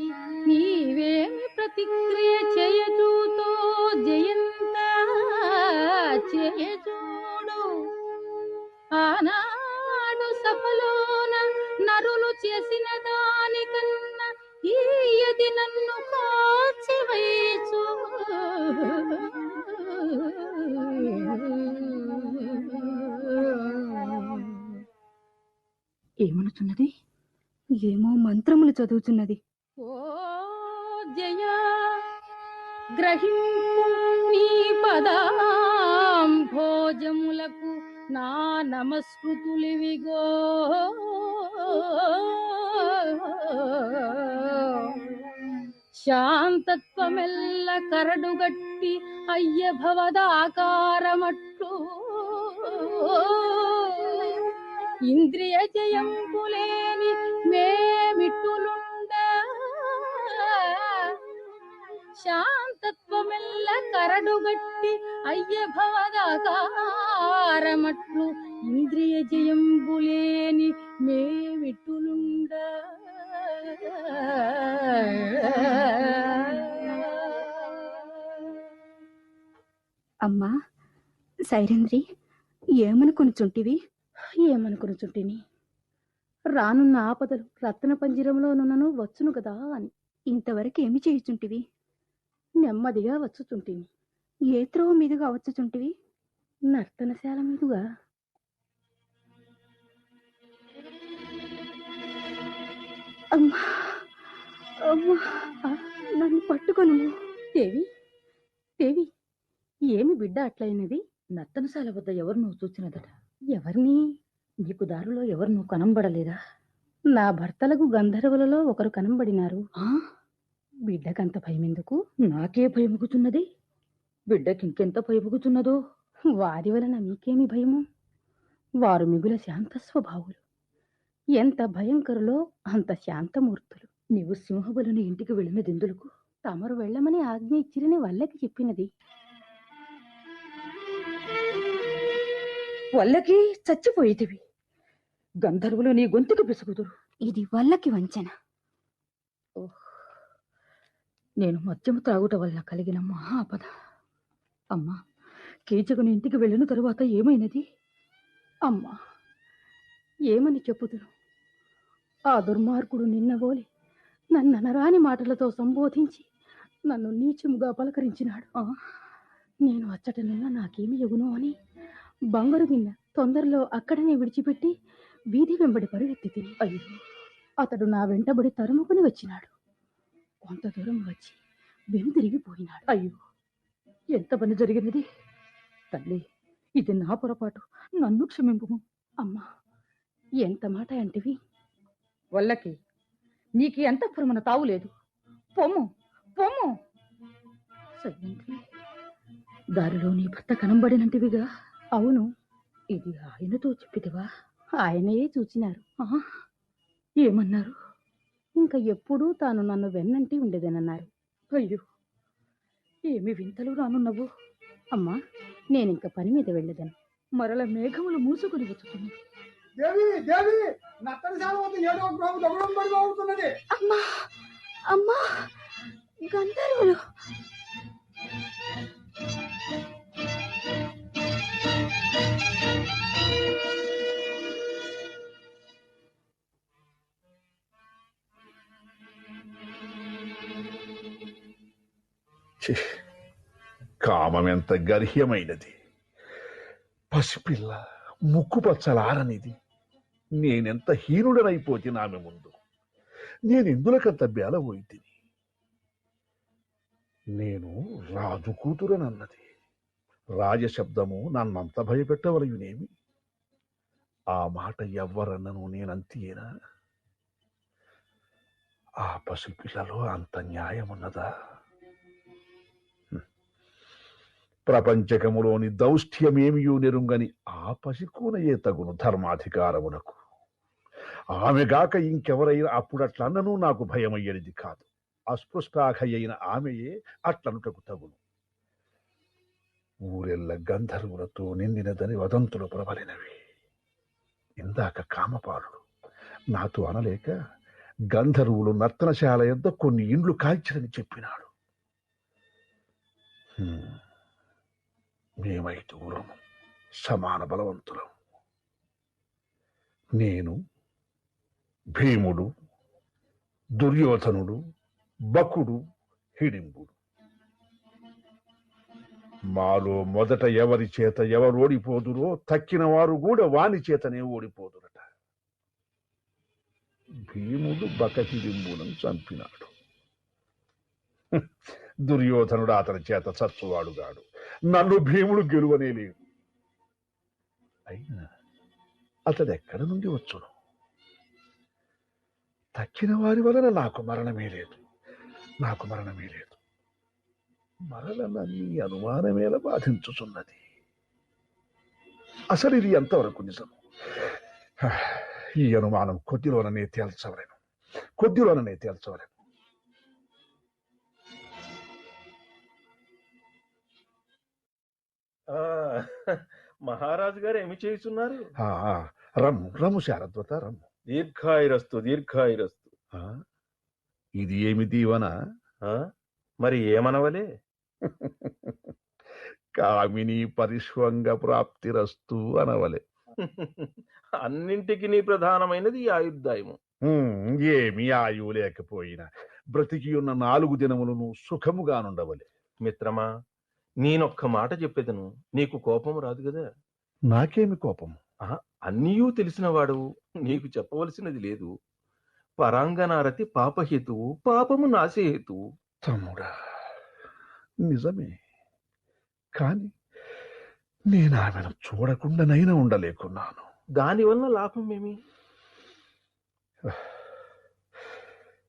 నీవేమి ప్రతిక్రియ చేయచూతో జయంత చేయచూడు. ఆనాడు సభలోన నరులు చేసిన దానికన్నా ఈయది నన్ను కాచివైచు. ఏమనుచున్నది? ఏమో మంత్రములు చదువుతున్నది. ఓ జయా, గ్రహింపు నీ పదాంభోజములకు నా నమస్కృతులివిగో. శాంతత్వమెల్ల కరడుగట్టి అయ్య భవదాకారమట్టు ఇంద్రియ జయంపులేని మేమిట్టులుండ. శాంతత్వమెల్ల కరడుగట్టి అయ్య భవదాకారమట్లు ఇంద్రియ జయంబులేని మేమిట్టులుండ. అమ్మా సైరంధ్రి, ఏమనుకొనుచుంటివి? ఏమనుకునుచుంటిని, రానున్న ఆపదలు రత్న పంజరంలోనున్నను వచ్చును కదా అని. ఇంతవరకు ఏమి చేయుచుంటివి? నెమ్మదిగా వచ్చుచుంటిని. ఏ త్రోవ మీదుగా వచ్చుచుంటివి? నర్తనశాల మీదుగా. అమ్మా అమ్మా, నన్ను పట్టుకొను. దేవి, దేవి, ఏమి బిడ్డ అట్లయినది? నర్తనశాల వద్ద ఎవరు నువ్వు చూచినదట? ఎవరిని? నీకు దారిలో ఎవరు నువ్వు కనంబడలేదా? నా భర్తలకు గంధర్వులలో ఒకరు కనంబడినారు. బిడ్డకంత భయమెందుకు? నాకే భయముకుతున్నది. బిడ్డకింకెంత భయముకుతున్నదో. వారి వలన మీకేమి భయము? వారు మిగుల శాంత స్వభావులు. ఎంత భయంకరులో అంత శాంతమూర్తులు. నీవు సింహబలుని ఇంటికి వెళ్ళినదెందులకు? తమరు వెళ్ళమని ఆజ్ఞ ఇచ్చిరని వల్లకి చెప్పినది. వల్లకి చచ్చిపోయేటివి. గంధర్వులు నీ గొంతుకు పిసుకుదురు. ఇది వల్లకి వంచన. నేను మద్యము త్రాగుట వల్ల కలిగిన మహాపద. అమ్మా, కీచకుని ఇంటికి వెళ్ళిన తరువాత ఏమైనది? అమ్మా, ఏమని చెప్పుదును? ఆ దుర్మార్గుడు నిన్నబోలి నన్ననరాని మాటలతో సంబోధించి నన్ను నీచముగా పలకరించినాడు. నేను అచ్చట నిన్న నాకేమి ఎగునో అని బంగారు గిన్నె తొందరలో అక్కడనే విడిచిపెట్టి వీధి వెంబడి పరుగెత్తి తిని, అయ్యో, అతడు నా వెంటబడి తరుముకుని వచ్చినాడు. కొంత దూరం వచ్చి వెనుదిరిగిపోయినాడు. అయ్యో, ఎంత పని జరిగినది! తల్లి, ఇది నా పొరపాటు, నన్ను క్షమింపుము. అమ్మా, ఎంత మాట అంటివి? వల్లకి నీకు అంతఃపురమున తావులేదు. పొమ్ము, పొమ్ము. సైలంత్రి, దారిలో నీ భర్త కనంబడినంటివిగా? అవును. ఇది ఆయనతో చెప్పితివా? ఆయనే చూచినారు. ఏమన్నారు? ఇంకా ఎప్పుడూ తాను నన్ను వెన్నంటి ఉండేదనన్నారు. అయ్యో, ఏమి వింతలు రానున్నవు. అమ్మా, నేనింక పని మీద వెళ్ళేదను. మరల మేఘములు మూసుకొని వచ్చుతున్నది. అమ్మా అమ్మా, గంధర్వులు! కామం ఎంత గర్హ్యమైనది! పసిపిల్ల, ముక్కుపచ్చలారనిది. నేనెంత హీనుడనైపోతిని ఆమె ముందు. నేనెందులకంత బేలబోయితిని. నేను రాజు కూతురనన్నది. రాజశబ్దము నన్నంత భయపెట్టవలయునేమి? ఆ మాట ఎవ్వరన్నను నేనంతేనా? ఆ పసిపిల్లలో అంత న్యాయమున్నదా? ప్రపంచకములోని దౌష్ట్యమేమియూ నెరుంగని ఆ పసికూనయే తగును ధర్మాధికారమునకు. ఆమెగాక ఇంకెవరైనా అప్పుడట్లన్నను నాకు భయమయ్యేది కాదు. అస్పృష్టాఖ అయిన ఆమెయే అట్లనుటకు తగును. ఊరెల్ల గంధర్వులతో నిండినదని వదంతులు ప్రబలినవి. ఇందాక కామపాలుడు నాతో అనలేక గంధర్వులు నర్తనశాల యొద్ద కొన్ని ఇండ్లు కాల్చిరని చెప్పినాడు. మేమైదుగురము సమాన బలవంతులం. నేను, భీముడు, దుర్యోధనుడు, బకుడు, హిడింబుడు. మాలో మొదట ఎవరి చేత ఎవరు ఓడిపోదురో తక్కిన వారు కూడా వాని చేతనే ఓడిపోదురట. భీముడు బకహిడింబులను చంపినాడు. దుర్యోధనుడు అతని చేత చచ్చువాడుగాడు. నన్ను భీముడు గెలువనే లేడు. అయినా అతడెక్కడి నుండి వచ్చును? తక్కిన వారి వలన నాకు మరణమే లేదు. మరల నీ అనుమానమేలా బాధించుచున్నది? అసలు ఇది ఎంతవరకు నిజము? ఈ అనుమానం కొద్దిలోననే తేల్చవలేను. మహారాజు గారు ఏమి చేస్తున్నారు? రమ్ము శారద్వత, రమ్ము. దీర్ఘాయురస్తు. ఇది ఏమి దీవన? మరి ఏమనవలే? కామిని పరిష్వంగ ప్రాప్తిరస్తు అనవలే. అన్నింటికి నీ ప్రధానమైనది ఈ ఆయుర్దాయము. ఏమి ఆయువు లేకపోయినా బ్రతికి ఉన్న 4 దినములను సుఖముగానుండవలే. మిత్రమా, నేనొక్క మాట చెప్పేదను, నీకు కోపం రాదు కదా? నాకేమి కోపము? అన్నీయూ తెలిసినవాడు, నీకు చెప్పవలసినది లేదు. పరాంగనారతి పాపహేతువు, పాపము నాశహేతువు. తమ్ముడా, నిజమే. కాని నేను ఆమెను చూడకుండానైనా ఉండలేకున్నాను. దానివల్ల లాభమేమి?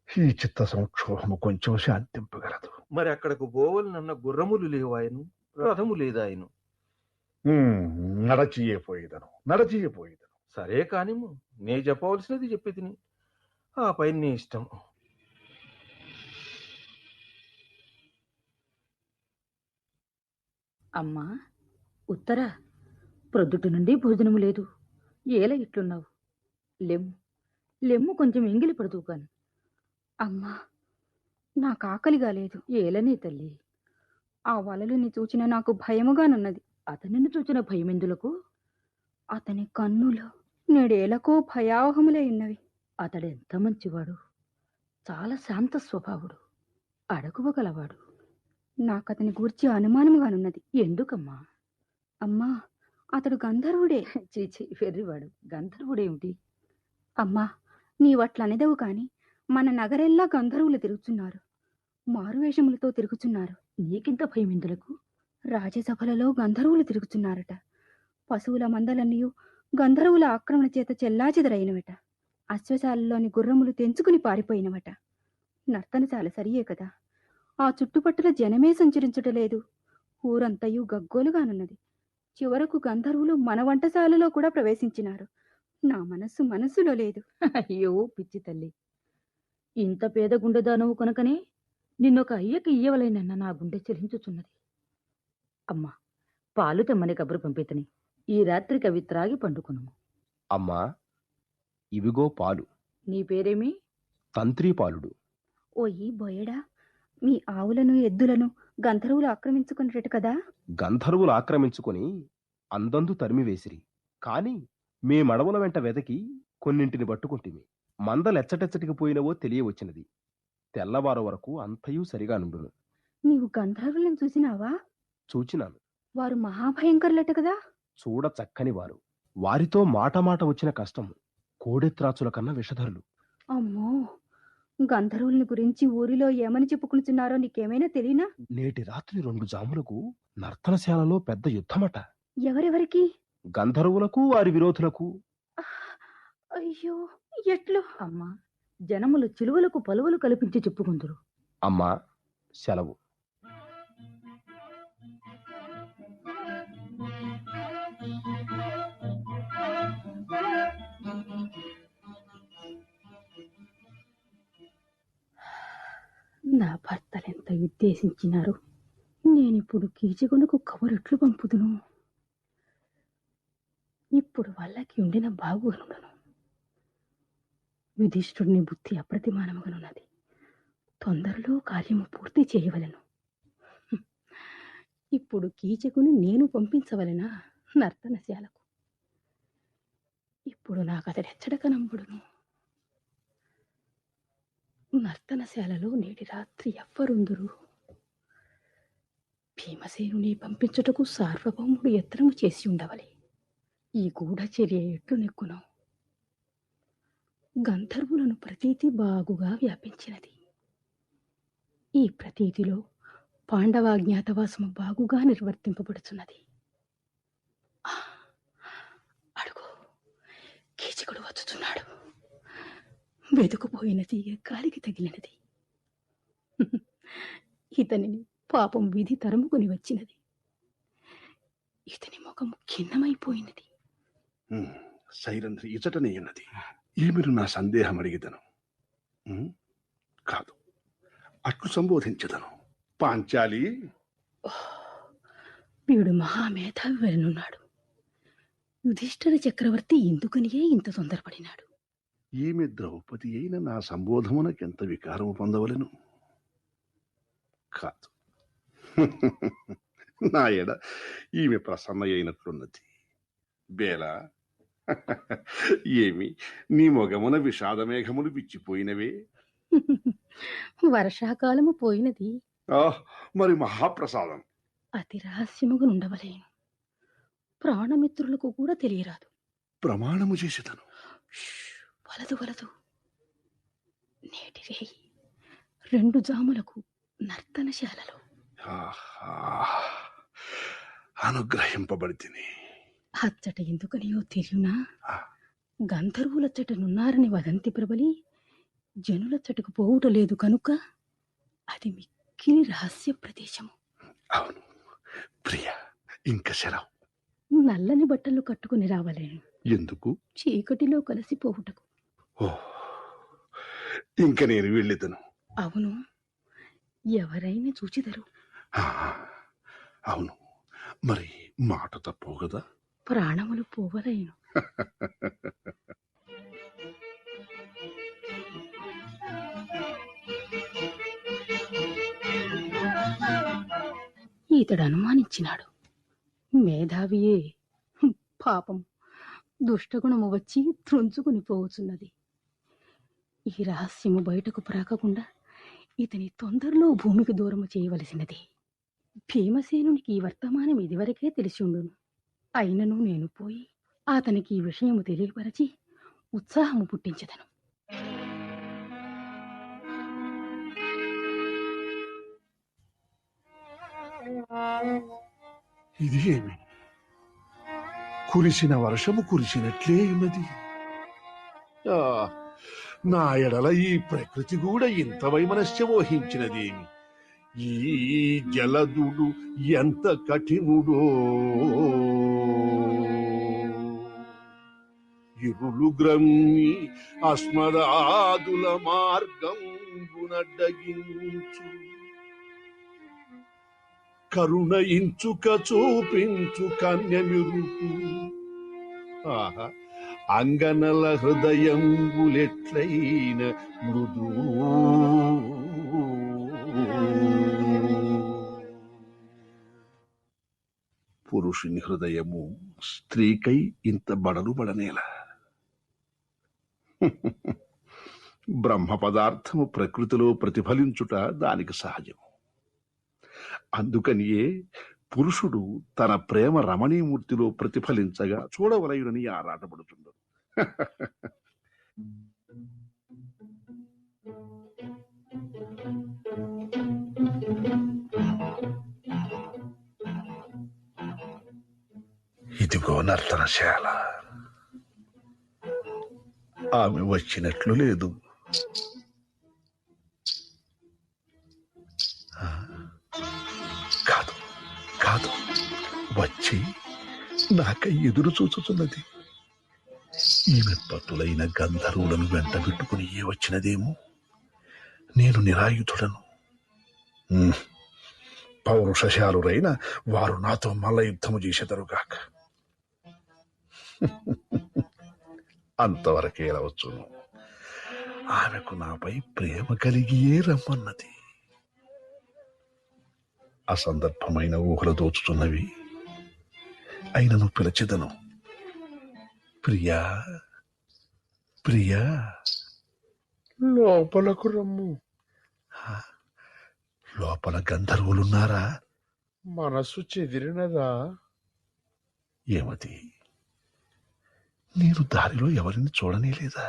ఈ చిత్త సంక్షోభము కొంచెం శాంతింపగలదు. మరి అక్కడకు పోవలనన్న గుర్రములు లేవాయను, రథము లేదాయను. నడచియపోయేదను. సరే కానిము, నే చెప్పవలసినది చెప్పి తిని, ఆ పైన నీ ఇష్టము. అమ్మా ఉత్తర, ప్రొద్దుటి నుండి భోజనము లేదు. ఏల ఇట్లున్నావు? లెమ్ము కొంచెం ఎంగిలి పడుతూ కాను. అమ్మా, నాకు ఆకలిగా లేదు. ఏలనే తల్లి, ఆ వలలుని చూచిన నాకు భయముగానున్నది. అతనిని చూచిన భయమెందులకు? అతని కన్నులు నేడేలకో భయావహములై ఉన్నవి. అతడెంత మంచివాడు, చాలా శాంత స్వభావుడు, అడగువగలవాడు. నాకతని గూర్చి అనుమానముగానున్నది. ఎందుకమ్మా? అమ్మా, అతడు గంధర్వుడే. చీచి, వెర్రివాడు. గంధర్వుడేమిటి? అమ్మా, నీవట్లనెదవు కాని మన నగరెల్లా గంధర్వులు తిరుగుతున్నారు. మారువేషములతో తిరుగుతున్నారు. నీకింత భయమెందులకు? రాజ్యసభలలో గంధర్వులు తిరుగుతున్నారట. పశువుల మందలన్నీ గంధర్వుల ఆక్రమణ చేత చెల్లాచెదరైనవట. అశ్వశాలలోని గుర్రములు తెంచుకుని పారిపోయినవట. నర్తనశాల సరియే కదా, ఆ చుట్టుపట్టుల జనమే సంచరించుటలేదు. ఊరంతయు గగ్గోలుగానున్నది. చివరకు గంధర్వులు మన వంటశాలలో కూడా ప్రవేశించినారు. నా మనస్సులో లేదు. అయ్యో పిచ్చి తల్లి, ఇంత పేద గుండెదానవు కొనకనే నిన్నొక అయ్యకి ఇయ్యవలేనన్న నా గుండె చెలించుచున్నది. అమ్మా, పాలు తెమ్మని కబురు పంపితని ఈ రాత్రికి అవి త్రాగి పండుకును. అమ్మా, ఇవిగో పాలు. నీ పేరేమి? తంత్రీపాలుడు. ఓయి బోయడా, మీ ఆవులను ఎద్దులను గంధర్వులు ఆక్రమించుకున్నట్టు కదా? గంధర్వులు ఆక్రమించుకుని అందందు తరిమివేసిరి. కాని మేమడవుల వెంట వెదకి కొన్నింటిని పట్టుకుంటిమి. మందలెచ్చటెచ్చటికి పోయినవో తెలియవచ్చినది. తెల్లవారు వరకు అంతయూ సరిగా నుండును. నీవు గంధర్వులను చూసినావా? చూచినాను. వారు మహాభయంకరులట కదా? చూడ చక్కని వారు. వారితో మాట వచ్చిన కష్టము. కోడెత్రాచుల కన్నా విషధరులు. అమ్మో, గంధర్వులని గురించి ఊరిలో ఏమని చెప్పుకుంటున్నారో నీకేమైనా తెలియనా? నేటి రాత్రి 2 జాములకు నర్తనశాలలో పెద్ద యుద్ధమట. ఎవరెవరికి? గంధర్వులకు వారి విరోధులకు. అయ్యో, ఎట్లు? అమ్మా, జనములు చిలువలకు పలువలు కల్పించి చెప్పుకుందరు. అమ్మా, సెలవు. నా భర్తలెంత ఉద్దేశించినారు, నేనిప్పుడు కీచకునకు కబురెట్లు పంపుదును. ఇప్పుడు వాళ్ళకి ఉండిన బాగునుడను. యుధిష్ఠుడిని బుద్ధి అప్రతిమానముగనున్నది. తొందరలో కార్యము పూర్తి చేయవలెను. ఇప్పుడు కీచకుని నేను పంపించవలెనా నర్తనశాలకు? ఇప్పుడు నాకు అతడెచ్చడక నంబుడును. నర్తనశాలలో నేటి రాత్రి ఎవ్వరుందురు? భీమసేనుని పంపించుటకు సార్వభౌముడు యత్నము చేసి ఉండవలే. ఈ గూఢచర్య ఎట్లు నెక్కును? గంధర్వులను ప్రతీతి బాగుగా వ్యాపించినది. ఈ ప్రతీతిలో పాండవాజ్ఞాతవాసము బాగుగా నిర్వర్తింపబడుచున్నది. అడుగు, కీచకుడు వచ్చుచున్నాడు. వెతుకుపోయిన తీగ గాలికి తగిలినది. ఇతనిని పాపం విధి తరుముకొని వచ్చినది. ఇతని ముఖం ఖిన్నమైపోయినది. సైరంధ్రి ఇచటనే ఉన్నది. ఈమెను నా సందేహం అడిగిదను. కాదు, అట్లు సంబోధించదను. పాంచాలి, వీడు మహామేధావి వెళ్ళనున్నాడు. యుధిష్ఠిర చక్రవర్తి ఎందుకనియే ఇంత తొందరపడినాడు? ఈమె ద్రౌపది అయిన నా సంబోధమునకెంత వికారము పొందవలెను? కాదు, నా ఎడ ఈమె ప్రసన్న అయినట్లున్నది. బేలా, ఏమి నీ మొగమున విషాదమేఘములు విచ్చిపోయినవే? వర్షాకాలము పోయినది. మరి మహాప్రసాదం అతి రహస్యముగా ఉండవలేను. ప్రాణమిత్రులకు కూడా తెలియరాదు. ప్రమాణము చేసేదను. వలదు వలదు. నేటి రేయి 2 జాములకు నర్తనశాలలో. అనుగ్రహింపబడితిని. అచ్చట ఎందుకనియో తెలియనా? గంధర్వులచ్చటనున్నారని వదంతి ప్రబలి జనులచ్చటకు పోవుట లేదు కనుక అది మిక్కిలి రహస్య ప్రదేశము. అవును ప్రియ, ఇంక సెలవు. నల్లని బట్టలు కట్టుకుని రావలేను. ఎందుకు? చీకటిలో కలిసిపోవుటకు. ఇంక నేను వెళ్ళిదను. అవును, ఎవరైనా చూచిదరు. అవును, మరి మాట తప్పవు కదా. ప్రాణములు పోవలేను. ఇతడు అనుమానించినాడు. మేధావియే. పాపం, దుష్టగుణము వచ్చి త్రుంచుకుని పోవచ్చున్నది. ఈ రహస్యము బయటకు ప్రాకకుండా ఇతని తొందరలో భూమికి దూరము చేయవలసినది. భీమసేనునికి ఈ వర్తమానం ఇదివరకే తెలిసి ఉండును. అయినను నేను పోయి అతనికి ఈ విషయము తెలియపరచి ఉత్సాహము పుట్టించదను. ఇది ఏమి? కురిసిన వర్షము కురిసినట్లే ఉన్నది. నా ఎడల ఈ ప్రకృతి కూడా ఇంత వైమనస్యం వహించినదేమి? ఈ జలదుడు ఎంత కఠినుడో! ఇరులు గ్రమ్మి అస్మదాదుల మార్గంబునడ్డగించు, కరుణ ఇంచుక చూపించు కన్యమిరుపు. అంగనల హృదయంబులెట్లైన మృదు. పురుషుని హృదయము స్త్రీకై ఇంత బడలు బడనేలా? బ్రహ్మ పదార్థము ప్రకృతిలో ప్రతిఫలించుట దానికి సహజం. అందుకనియే పురుషుడు తన ప్రేమ రమణీమూర్తిలో ప్రతిఫలించగా చూడవలయునని ఆరాటపడుతున్నాడు. ఇదిగో నర్తనశాల. ఆమె వచ్చినట్లు లేదు. కాదు కాదు, వచ్చి నాకై ఎదురు చూచుతున్నది. ఈమె పతులైన గంధర్వులను వెంట పెట్టుకుని వచ్చినదేమో. నేను నిరాయుధుడను. పౌరుషశాలురైన వారు నాతో మల్ల యుద్ధము చేసేదరుగాక. అంతవరకే రావచ్చును. ఆమెకు నాపై ప్రేమ కలిగియే రమ్మన్నది. అసందర్భమైన ఊహలు దోచుతున్నవి. అయినను పిలచెదను. ప్రియా, ప్రియా, లోపలకు రమ్ము. లోపల గంధర్వులున్నారా? మనసు చెదిరినదా? ఏమది? నేను దారిలో ఎవరిని చూడనేలేదా?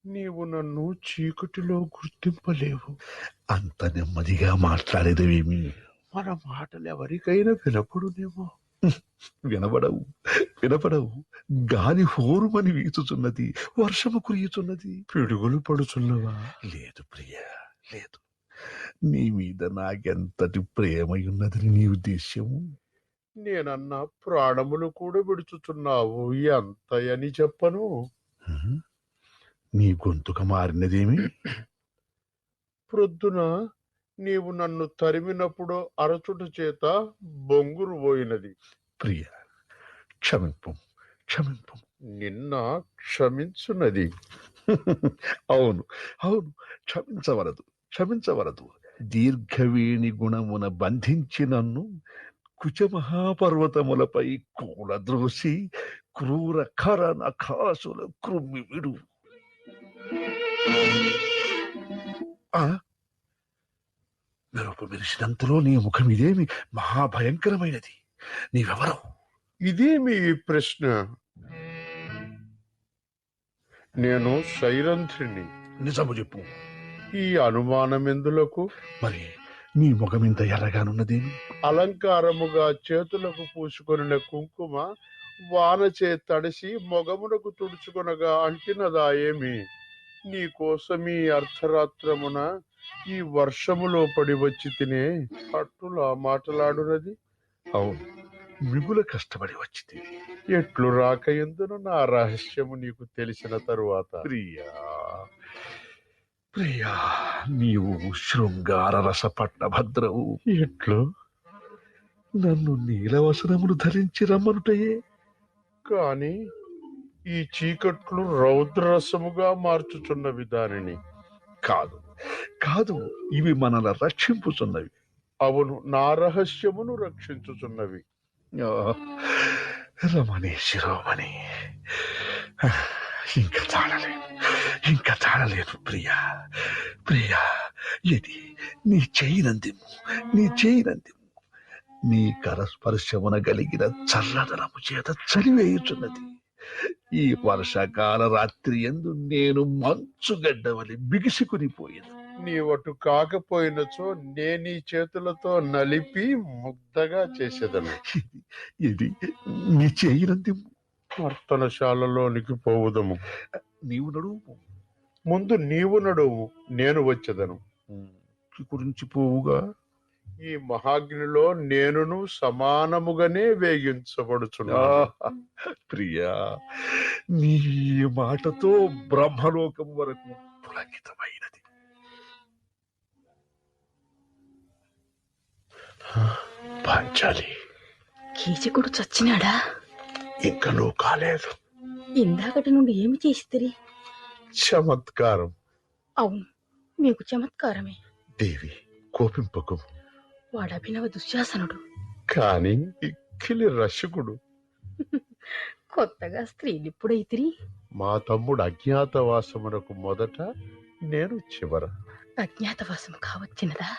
నీవు నన్ను చీకటిలో గుర్తింపలేవు. అంత నెమ్మదిగా మాట్లాడేదేమి? మన మాటలు ఎవరికైనా వినపడునేమో. వినబడవు, వినపడవు. గాలి హోరుమని వీచుచున్నది, వర్షము కురియుచున్నది. పిడుగులు పడుచున్నవా? లేదు ప్రియా, లేదు. నీ మీద నాకెంతటి ప్రేమయున్నదని నీ ఉద్దేశ్యము? నేనన్నా ప్రాణములు కూడా విడుచుచున్నావు. ఎంతయని చెప్పను? నీ గొంతుక మారినదేమి? ప్రొద్దున నీవు నన్ను తరిమినప్పుడు అరచుట చేత బొంగురు పోయినది. ప్రియ, క్షమింపు, క్షమింపు. నిన్న క్షమించున్నది. అవును, అవును, క్షమించవలదు, క్షమించవలదు. దీర్ఘవేణి గుణమున బంధించి నన్ను కుచమహాపర్వతములపై కూలద్రోసి క్రూర ఖర నఖాసుల క్రుమ్మి విడు. మెరుపు మెరిసినంతలో నీ ముఖం ఇదేమి మహాభయంకరమైనది. నీవెవరు? ఇదేమి ఈ ప్రశ్న? నేను శైరంధ్రిని. నిజము చెప్పు. ఈ అనుమానం ఎందులకు? మరి నీ ముఖమింత ఎర్రగానున్నదేమి? అలంకారముగా చేతులకు పూసుకొనిన కుంకుమ వానచే తడిసి మొగమునకు తుడుచుకొనగా అంటినదా ఏమి? నీ కోసమీ అర్ధరాత్రమున ఈ వర్షములో పడి వచ్చి తినే అట్టులా మాటలాడునది. అవును, మిగుల కష్టపడి వచ్చింది. ఎట్లు రాక ఎందును నా రహస్యము నీకు తెలిసిన తరువాత? ప్రియా, ప్రియా, నీవు శృంగార రస పట్టభద్రవు. ఎట్లు? నన్ను నీలవసనములు ధరించి రమ్మనుటయే. కాని ఈ చీకట్లు రౌద్రరసముగా మార్చుచున్నవి దానిని. కాదు, కాదు, ఇవి మనల్ని రక్షింపుచున్నవి. అవును, నా రహస్యమును రక్షించుచున్నవి. రమణి శిరోమణి, ఇంకా తాళలేను, ఇంకా తాళలేను. ప్రియా, ప్రియా, ఇది నీ చేయినందిము, నీ చేయినందిము. నీ కరస్పర్శమున కలిగిన చల్లదనము చేత చలివేయుచున్నది. ఈ వర్షాకాల రాత్రి యందు నేను మంచుగడ్డవలి బిగిసికునిపోయేది. నీవటు కాకపోయినచో నేనీ చేతులతో నలిపి ముద్దగా చేసేదను. ఇది నీ చేయినందిము. నర్తనశాలలోనికి పోవుదము. నీవు నడువు. ముందు నీవు నడువు, నేను వచ్చేదను. గురించి పోవుగా. ఈ మహాగ్నిలో నేనును సమానముగానే వేగించబడుచున్నా. ప్రియా, నీ మాటతో బ్రహ్మలోకం వరకు పులకితమైనది. పాంచాలి, కీచకుడు చచ్చినాడా? ఇంకా నువ్వు కాలేదు. ఇందాకటి నుండి ఏమి చేసితిరి? చమత్కారం. అవును, మీకు చమత్కారమే. దేవి, కోపింపకు. వాడు అభినవ దుశ్శాసనుడు. కాని ఇక్కిలి రసికుడు. కొత్తగా స్త్రీలిప్పుడైతిరి. మా తమ్ముడు అజ్ఞాతవాసమునకు మొదట, నేను చివర. అజ్ఞాతవాసము కావచ్చినదా?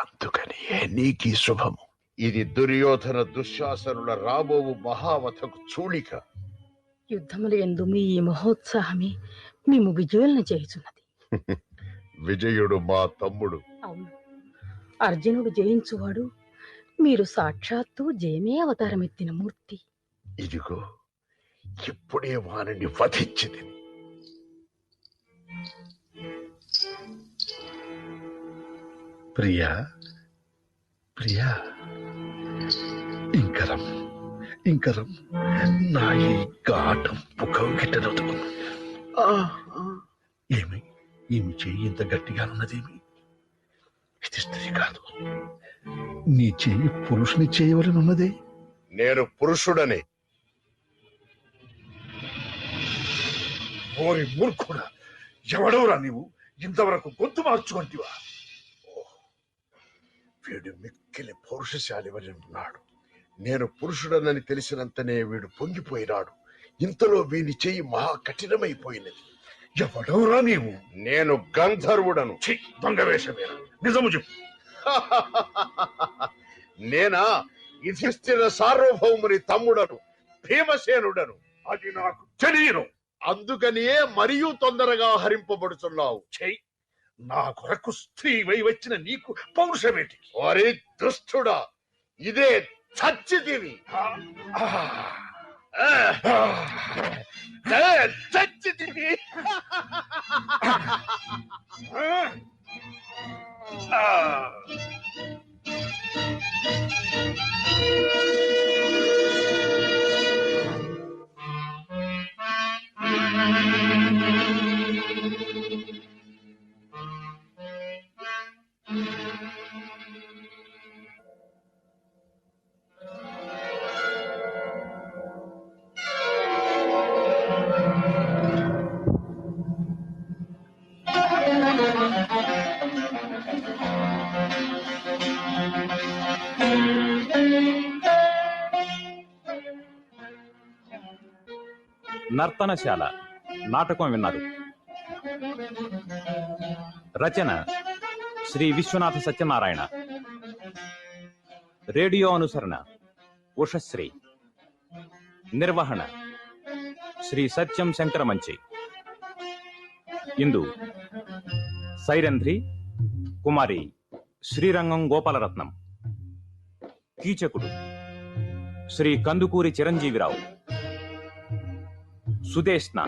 అందుకని నీకీ శుభము. ఇది దుర్యోధన దుశ్శాసనుల రాబోవు మహావతకు చూళిక. యుద్ధములు ఎందు మీ ఈ మహోత్సాహమే మేము విజయులను చేయుచున్నది. విజయుడు మా తమ్ముడు. అవును, అర్జునుడు జయించువాడు. మీరు సాక్షాత్తు జయమే అవతారమెత్తిన మూర్తి. ఇదిగో ఇప్పుడే వారిని వధించింది. ప్రియా, ప్రియా, ఇంకరం, ఇంకరం, నా ఈ ఘాటం పుకౌగిటను. ఏమి, ఏమి చెయ్యి ఇంత గట్టిగా ఉన్నదేమి? ఇది స్త్రీ కాదు. నీ చెయ్యి పురుషుని చేయవలనున్నదే. నేను పురుషుడని. ఓరి మూర్ఖుడా, ఎవడవురా నీవు? ఇంతవరకు గొంతు మార్చుకుంటివా? వీడు మిక్కిలి పౌరుషశాలివని ఉన్నాడు. నేను పురుషుడనని తెలిసినంతనే వీడు పొంగిపోయినాడు. ఇంతలో వీని చెయ్యి మహా కఠినమైపోయినది. ఎవడవురా నీవు? నేను గంధర్వుడను. దొంగ వేషమేరా, నిజము చెప్పు. నేనా యుధిష్ఠిర సార్వభౌముని తమ్ముడను, భీమసేనుడను. అది నాకు తెలియను. అందుకనియే మరియు తొందరగా హరింపబడుతున్నావు. చెయ్యి, నా కొరకు స్త్రీవై వచ్చిన నీకు పౌరుషమేటికి? వారి దుష్టుడా, ఇదే చచ్చితివి. చచ్చితివి. నర్తనశాల నాటకం విన్నారు. రచన శ్రీ విశ్వనాథ సత్యనారాయణ. రేడియో అనుసరణ ఉషశ్రీ. నిర్వహణ శ్రీ సత్యం శంకరమంచి. ఇందు సైరంధ్రి కుమారి శ్రీరంగం గోపాలరత్నం. కీచకుడు శ్రీ కందుకూరి చిరంజీవిరావు. సుదేష్ణ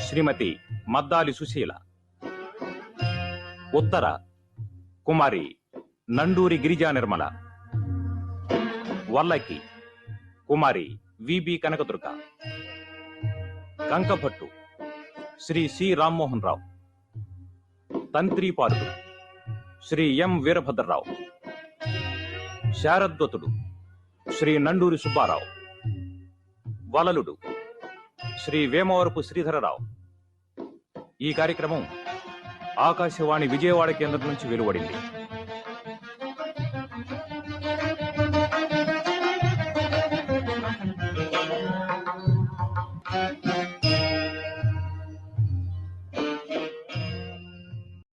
శ్రీమతి మద్దాలి సుశీల. ఉత్తర కుమారి నండూరి గిరిజా నిర్మల. వల్లకి కుమారి విబి కనకదుర్గ. కంకభట్టు శ్రీ సి రామ్మోహన్ రావు. తంత్రీపాలుడు శ్రీ ఎం వీరభద్రరావు. శారద్వతుడు శ్రీ నండూరి సుబ్బారావు. వలలుడు శ్రీ వేమవరపు శ్రీధరరావు. ఈ కార్యక్రమం ఆకాశవాణి విజయవాడ కేంద్రం నుంచి వెలువడింది.